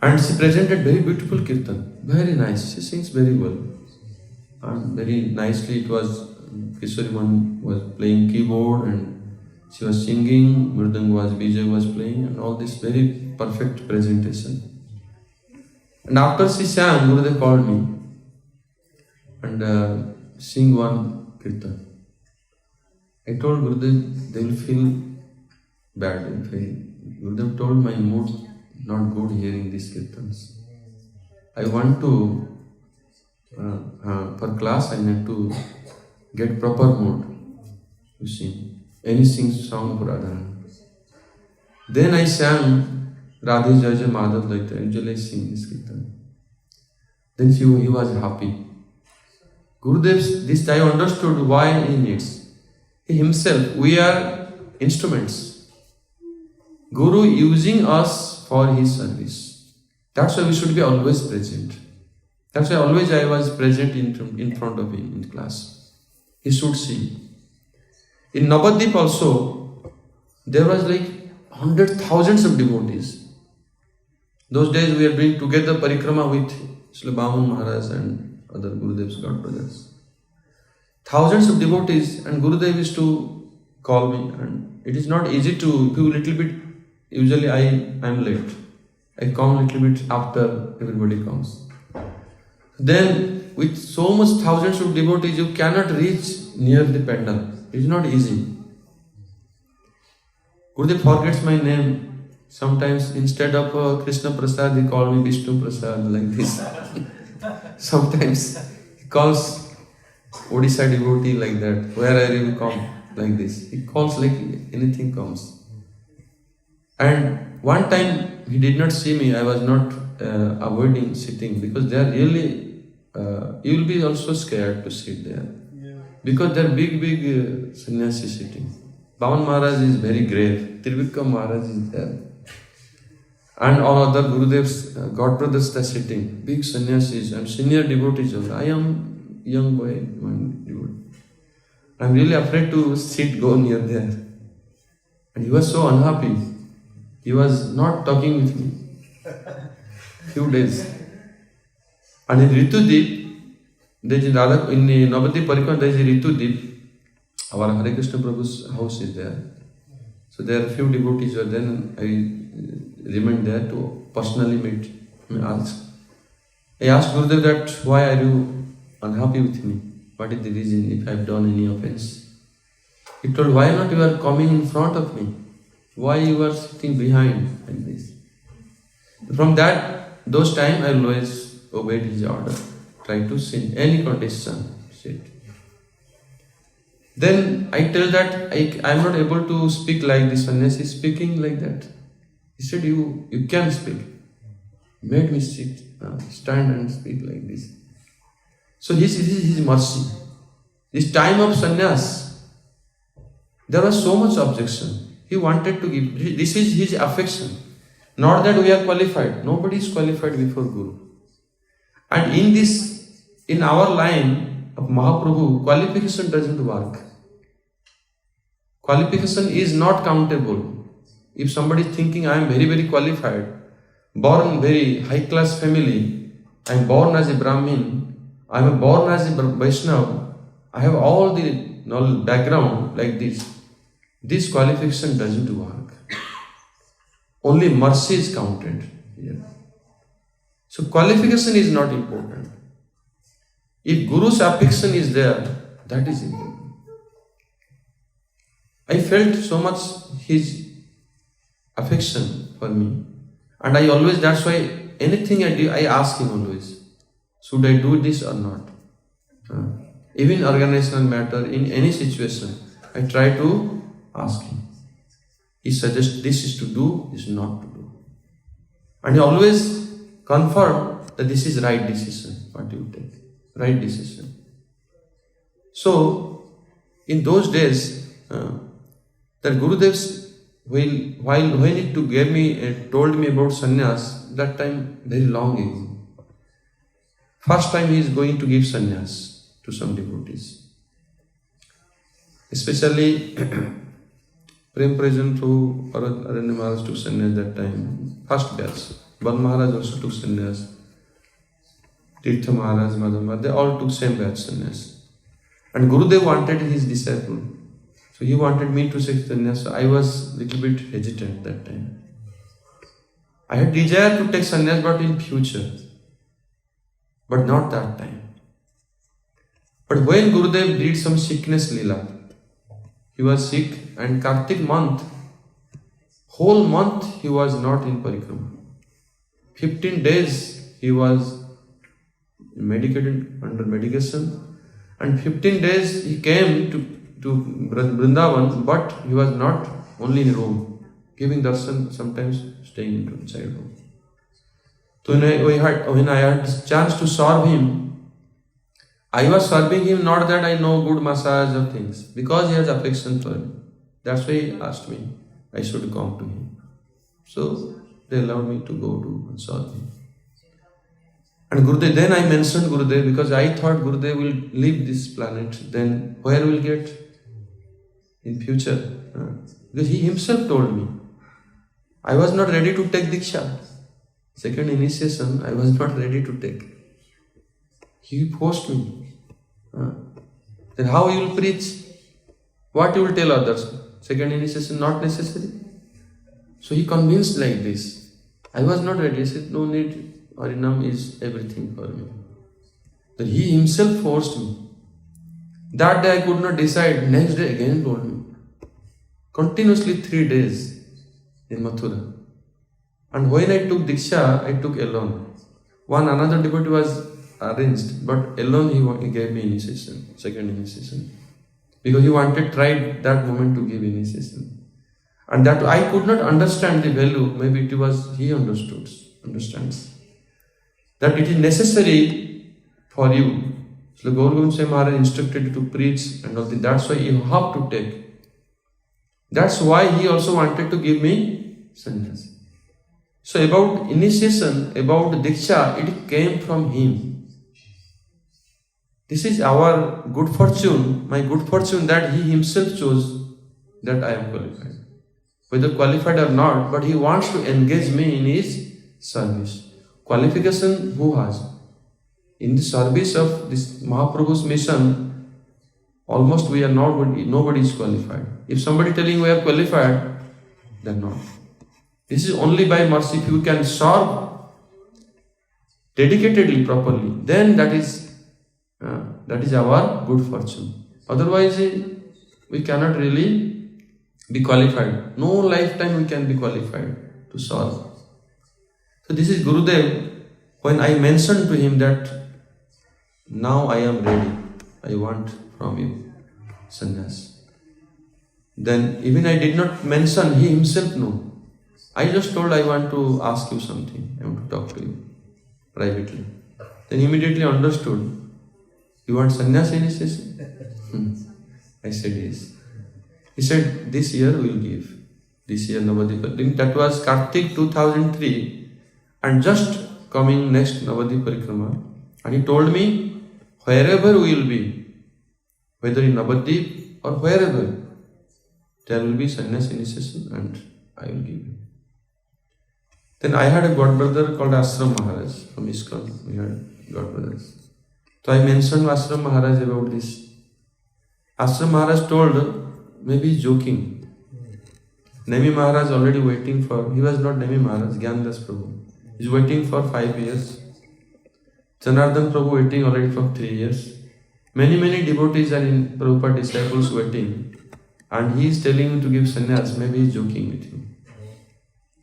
And she presented very beautiful kirtan, very nice. She sings very well. And very nicely it was, Kishoriman was playing keyboard and she was singing, Mridang was, Vijay was playing, and all this very perfect presentation. And after she sang, Gurudev called me and sing one kirtan. I told Gurudev, they will feel bad. Gurudev told my mood not good hearing these kirtans. I want to, for class I need to get proper mood to sing. Any song of Radharani. Then I sang Radhe Jai Jai Madhav like that. Usually I sing this kirtan. Then he was happy. Gurudev, this I understood why he needs. He himself, we are instruments. Guru using us for his service. That's why we should be always present. That's why always I was present in front of him in class. He should see. In Navadvip also, there was like thousands of devotees. Those days we are doing together parikrama with Srila Baman Maharaj and other Gurudev's God brothers. Thousands of devotees, and Gurudev used to call me, and it is not easy to do little bit. Usually I am late. I come little bit after everybody comes. Then with so much thousands of devotees, you cannot reach near the pendle. It is not easy. Gurudev forgets my name. Sometimes instead of Krishna Prasad, he calls me Vishnu Prasad like this. Sometimes he calls Odisha devotee like that. Where are you come? Like this. He calls like anything comes. And one time he did not see me. I was not avoiding sitting because they are really. You will be also scared to sit there. Because there are big sannyasis sitting. Baman Maharaj is very grave. Trivikram Maharaj is there. And all other Gurudev's God brothers are sitting. Big sannyasis and senior devotees also. I am young boy, one devotee. I am really afraid to go near there. And he was so unhappy. He was not talking with me. Few days. And in Ritudip, there is in Navadvip Parikrama, there is a Ritudip. Our Hare Krishna Prabhu's house is there. So there are few devotees were there, and I remained there to personally meet. I asked Gurudev that, why are you unhappy with me? What is the reason if I have done any offense? He told, why not you are coming in front of me? Why you are sitting behind like this? From those time I always obeyed his order. Try to sin any condition, sit. Then I tell that I am not able to speak like this sannyasi is speaking like that. He said, you can speak. Made me sit, stand and speak like this. So this is his mercy. This time of sannyas, there was so much objection. He wanted to give. This is his affection. Not that we are qualified. Nobody is qualified before Guru. And in our line of Mahaprabhu, qualification doesn't work. Qualification is not countable. If somebody is thinking, I am very, very qualified, born very high class family, I am born as a Brahmin, I am born as a Vaishnava, I have all the background like this. This qualification doesn't work. Only mercy is counted here. So qualification is not important. If Guru's affection is there, that is important. I felt so much his affection for me. And I always, that's why anything I do, I ask him always, should I do this or not? Even organizational matter, in any situation, I try to ask him. He suggests this is to do, this is not to do. And he always confirm that this is right decision, what you take. Right decision. So, in those days, that Gurudev's, when he told me about sannyas, that time very long ago. First time he is going to give sannyas to some devotees. Especially Prem Prajan through Aranya Maharaj took sannyas that time, first batch. Bal Maharaj also took sannyas. Tirtha Maharaj, Madhav Maharaj, they all took same batch sannyas. And Gurudev wanted his disciple. So he wanted me to take sannyas. So I was little bit hesitant that time. I had desire to take sannyas, but in future. But not that time. But when Gurudev did some sickness lila, he was sick, and Kartik month, whole month he was not in parikrama. 15 days he was medicated, under medication, and 15 days he came to Vrindavan, but he was not only in room, giving darshan, sometimes staying inside room. So when I had chance to serve him, I was serving him not that I know good massage or things, because he has affection for me. That's why he asked me I should come to him. So they allowed me to go to serve him. And Gurudev, then I mentioned Gurudev because I thought Gurudev will leave this planet. Then where will get in future? Because he himself told me. I was not ready to take Diksha. Second initiation, I was not ready to take. He forced me. Then how you will preach? What you will tell others? Second initiation not necessary. So he convinced like this. I was not ready. He said, no need. Harinam is everything for me. Then he himself forced me. That day I could not decide. Next day again told me. Continuously 3 days in Mathura. And when I took Diksha, I took alone. Another devotee was arranged, but alone he gave me initiation, second initiation. Because he wanted, tried that moment to give initiation. And that I could not understand the value, maybe it was he understands. That it is necessary for you. So Gaur Govind Maharaj instructed you to preach and all that. That's why you have to take. That's why he also wanted to give me sannyas. So about initiation, about Diksha, it came from him. This is our good fortune, my good fortune that he himself chose that I am qualified. Whether qualified or not, but he wants to engage me in his service. Qualification who has? In the service of this Mahaprabhu's mission, almost we are nobody is qualified. If somebody telling we are qualified, then not. This is only by mercy. If you can serve dedicatedly, properly, then that is our good fortune. Otherwise, we cannot really be qualified. No lifetime we can be qualified to serve. So this is Gurudev. When I mentioned to him that now I am ready, I want from you sannyas. Then even I did not mention, he himself knew. I just told I want to ask you something. I want to talk to you privately. Then he immediately understood. You want sannyas initiation? I said yes. He said this year we will give. This year Navadip. That was Kartik 2003 and just coming next Navadip Parikrama. And he told me wherever we will be, whether in Navadip or wherever, there will be sannyas initiation and I will give you. Then I had a godbrother called Ashram Maharaj from ISKCON. We had godbrothers. So I mentioned Ashram Maharaj about this. Ashram Maharaj told, maybe joking. Nemi Maharaj already waiting for, he was not Nemi Maharaj, Gyandas Prabhu. He is waiting for 5 years. Janardhan Prabhu waiting already for 3 years. Many devotees are in Prabhupada disciples waiting. And he is telling you to give sannyas, maybe he is joking with you.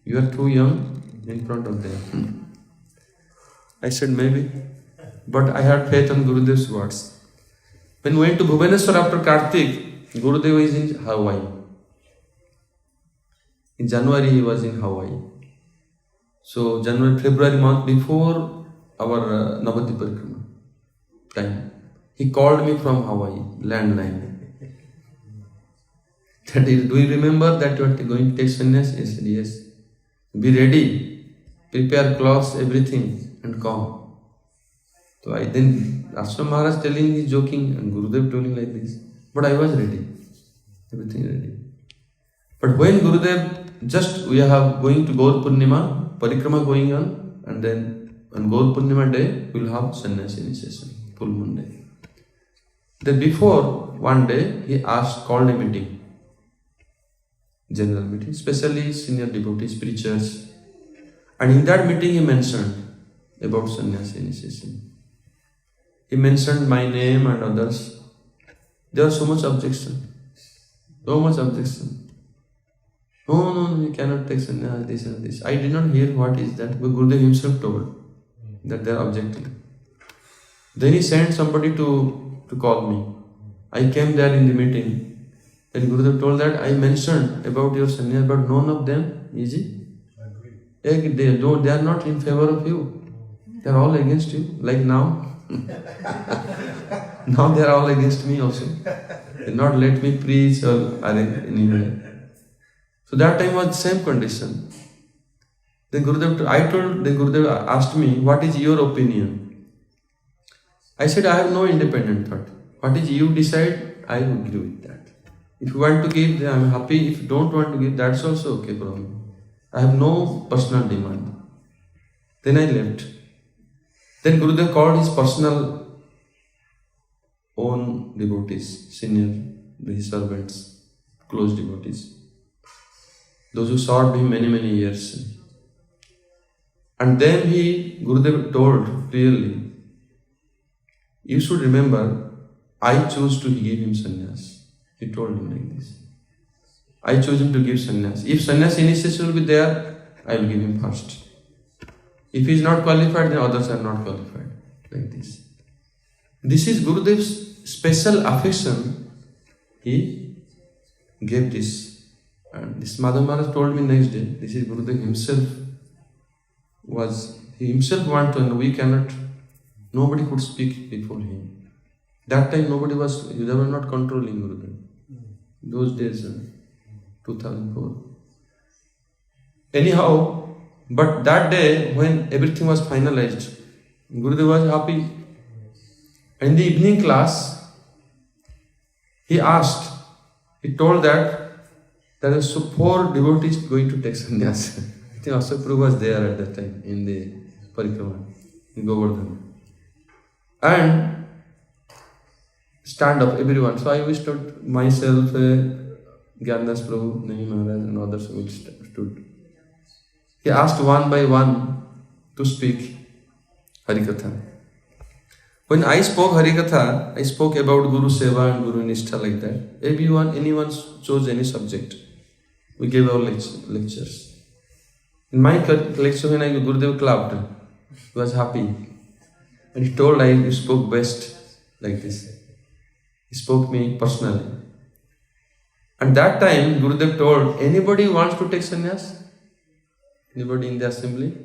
You are too young in front of them. I said maybe. But I had faith on Gurudev's words. When we went to Bhubaneswar after Kartik, Gurudev is in Hawaii. In January he was in Hawaii. So February month before our Navadip Parikrama time, he called me from Hawaii, landline. That is, do you remember that you are going to take sannyas? I said yes. Be ready, prepare clothes, everything, and come. So I then, Ashram Maharaj telling, he joking, and Gurudev telling like this. But I was ready, everything ready. But when Gurudev, just we are going to Gaur Purnima, parikrama going on, and then on Gaur Purnima day, we will have sannyas initiation, full moon day. Then before, one day, he called a meeting, general meeting, especially senior devotees, preachers. And in that meeting, he mentioned about sannyas initiation. He mentioned my name and others. There was so much objection. So much objection. No, you cannot take sannyas, this and this. I did not hear what is that, but Gurudev himself told that they are objecting. Then he sent somebody to call me. I came there in the meeting. Then Gurudev told that I mentioned about your sannyas, but none of them, easy. They are not in favor of you. They are all against you, like now. Now they are all against me also. They not let me preach or anyway. So that time was same condition. Then Gurudev asked me, what is your opinion? I said, I have no independent thought. What is you decide, I will agree with that. If you want to give, then I am happy. If you don't want to give, that's also okay for me. I have no personal demand. Then I left. Then Gurudev called his personal own devotees, senior, his servants, close devotees. Those who served him many years. And then Gurudev told clearly, you should remember, I chose to give him sannyas. He told him like this. I chose him to give sannyas. If sannyas initiation will be there, I will give him first. If he is not qualified, then others are not qualified. Like this. This is Gurudev's special affection. He gave this. And this Madhav Maharaj told me next day, this is Gurudev himself. He himself wanted to, and we cannot, nobody could speak before him. That time they were not controlling Gurudev. Those days, 2004. Anyhow, but that day when everything was finalized, Gurudev was happy. In the evening class, he told that there are 4 devotees going to take sannyas. I think Ashok Prabhu was there at that time in the parikrama, in Govardhan. And stand up, everyone. So I wished out myself, Gyandas Prabhu, Nahi Maharaj, and others who stood. He asked one by one to speak Harikatha. When I spoke Harikatha, I spoke about Guru Seva and Guru Nishtha like that. Anyone chose any subject. We gave our lectures. In my lecture, when Gurudev clapped, he was happy. And he told you spoke best like this. He spoke me personally. And that time, Gurudev told, anybody wants to take sannyas? Anybody in the assembly?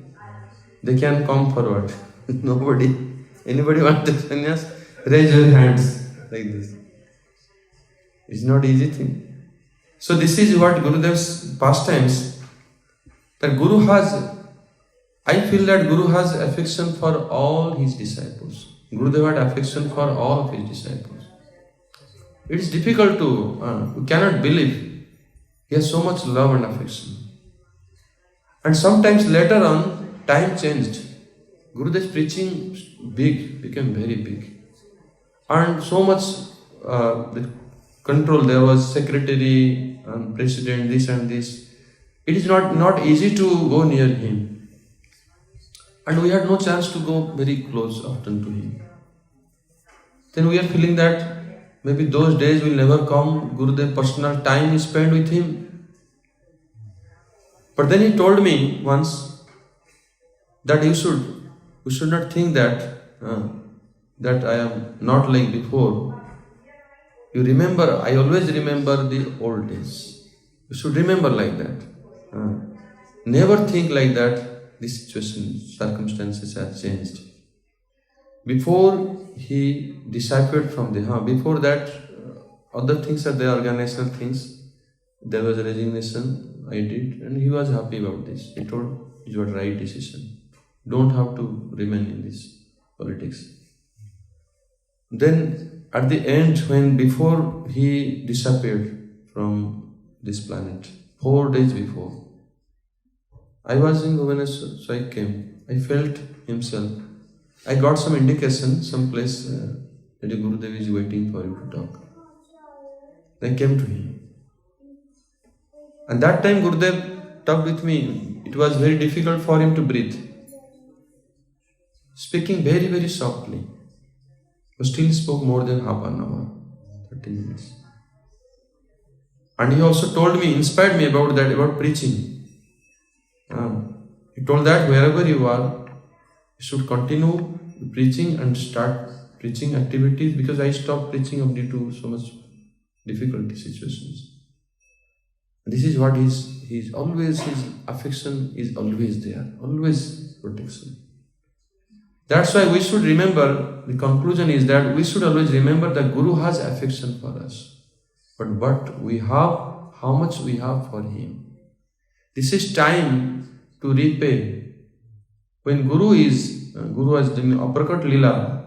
They can come forward. Nobody. Anybody want to take sannyas? Raise your hands like this. It's not easy thing. So this is what Gurudev's pastimes. That I feel that Guru has affection for all his disciples. Gurudev had affection for all of his disciples. It is difficult you cannot believe. He has so much love and affection. And sometimes later on, time changed. Gurudev's preaching became very big. And so much the control, there was secretary and president, this and this. It is not easy to go near him. And we had no chance to go very close often to him. Then we are feeling that maybe those days will never come. Gurudev personal time is spent with him. But then he told me once that you should not think that I am not like before. You remember, I always remember the old days. You should remember like that. Never think like that. This situation, circumstances have changed. Before he disappeared from before that, other things are the organizational things. There was a resignation I did, and he was happy about this. He told it was the right decision. Don't have to remain in this politics. Then at the end, before he disappeared from this planet, 4 days before, I was in Bhubaneswar, so I came. I felt himself. I got some indication, some place that the Gurudev is waiting for you to talk. I came to him. And that time Gurudev talked with me. It was very difficult for him to breathe. Speaking very, very softly. But still spoke more than half an hour, 30 minutes. And he also told me, inspired me about that, about preaching. He told that wherever you are, you should continue preaching and start preaching activities, because I stopped preaching due to so much difficulty situations. This is what his affection is always there, always protection. That's why we should remember, the conclusion is that we should always remember that Guru has affection for us. But what we have, how much we have for him. This is time to repay. When Guru has done Aprakat Lila,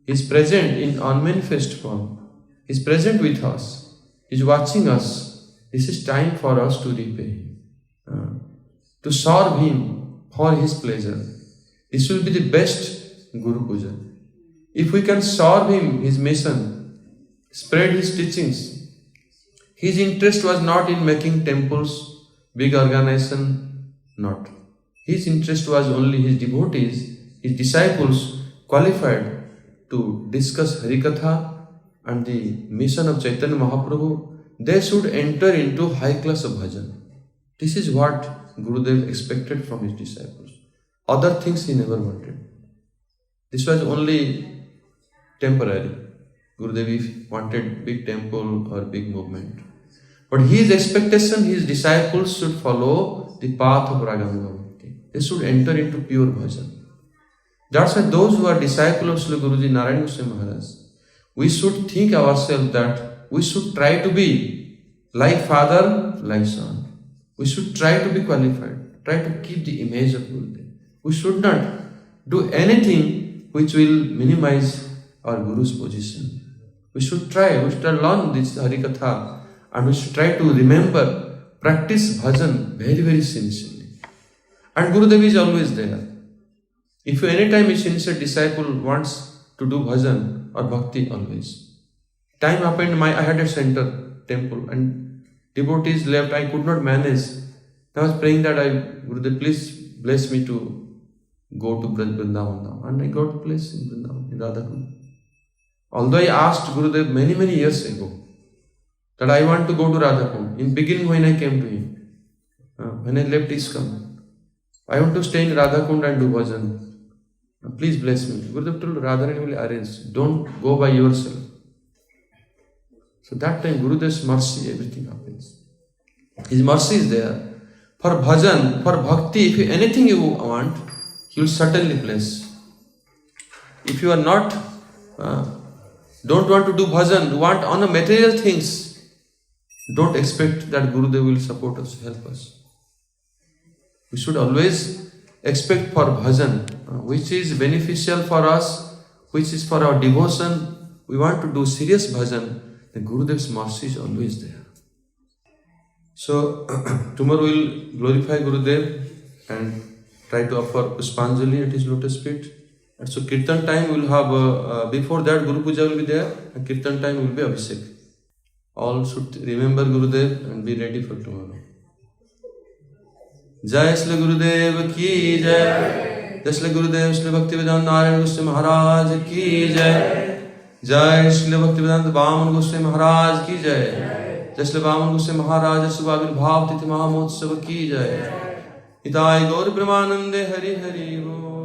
he is present in unmanifest form. He is present with us. He is watching us. This is time for us to repay him, to serve him for his pleasure. This will be the best Guru Puja. If we can serve him, his mission, spread his teachings. His interest was not in making temples, big organization, not. His interest was only his devotees, his disciples qualified to discuss Harikatha and the mission of Chaitanya Mahaprabhu. They should enter into high class of bhajan. This is what Gurudev expected from his disciples. Other things he never wanted. This was only temporary. Gurudev wanted big temple or big movement. But his expectation, his disciples should follow the path of Raganuga Bhakti. They should enter into pure bhajan. That's why those who are disciples of Srila Guruji Narayana Goswami Maharaj, we should think ourselves that we should try to be like father, like son. We should try to be qualified, try to keep the image of Gurudev. We should not do anything which will minimize our Guru's position. We should learn this Harikatha, and we should try to remember, practice bhajan very, very sincerely. And Gurudev is always there. If anytime a sincere disciple wants to do bhajan or bhakti, always. Time happened, I had a center, temple, and devotees left, I could not manage. I was praying that Gurudev, please bless me to go to Vrindavan now. And I got a place in Vrindavan, in Radhakund. Although I asked Gurudev many, many years ago that I want to go to Radhakund. In beginning when I came to him, when I left ISKCON, I want to stay in Radhakund and do bhajan. Please bless me. Gurudev told Radharani will arrange. Don't go by yourself. So that time Gurudev's mercy, everything happens. His mercy is there. For bhajan, for bhakti, if anything you want, he will certainly bless. If you are not, don't want to do bhajan, want on the material things, don't expect that Gurudev will support us, help us. We should always expect for bhajan, which is beneficial for us, which is for our devotion. We want to do serious bhajan. The Gurudev's mercy is always there. So, tomorrow we'll glorify Gurudev and try to offer Puspanjali at his lotus feet. And so, Kirtan time we'll have, before that Guru Puja will be there, and Kirtan time will be Abhishek. All should remember Gurudev and be ready for tomorrow. Jai Shri Gurudev ki jai. Jai Shri Gurudev Shri Bhaktivedanta Narayana Goswami Maharaj ki jai. जय श्री भक्तिवेदांत वामन गोस्वामी महाराज की जय। जय श्री वामन गोस्वामी महाराज शुभ आविर्भाव तिथि महामहोत्सव की जय। हिताय गौर ब्रह्मानंदे हरि हरि बोल।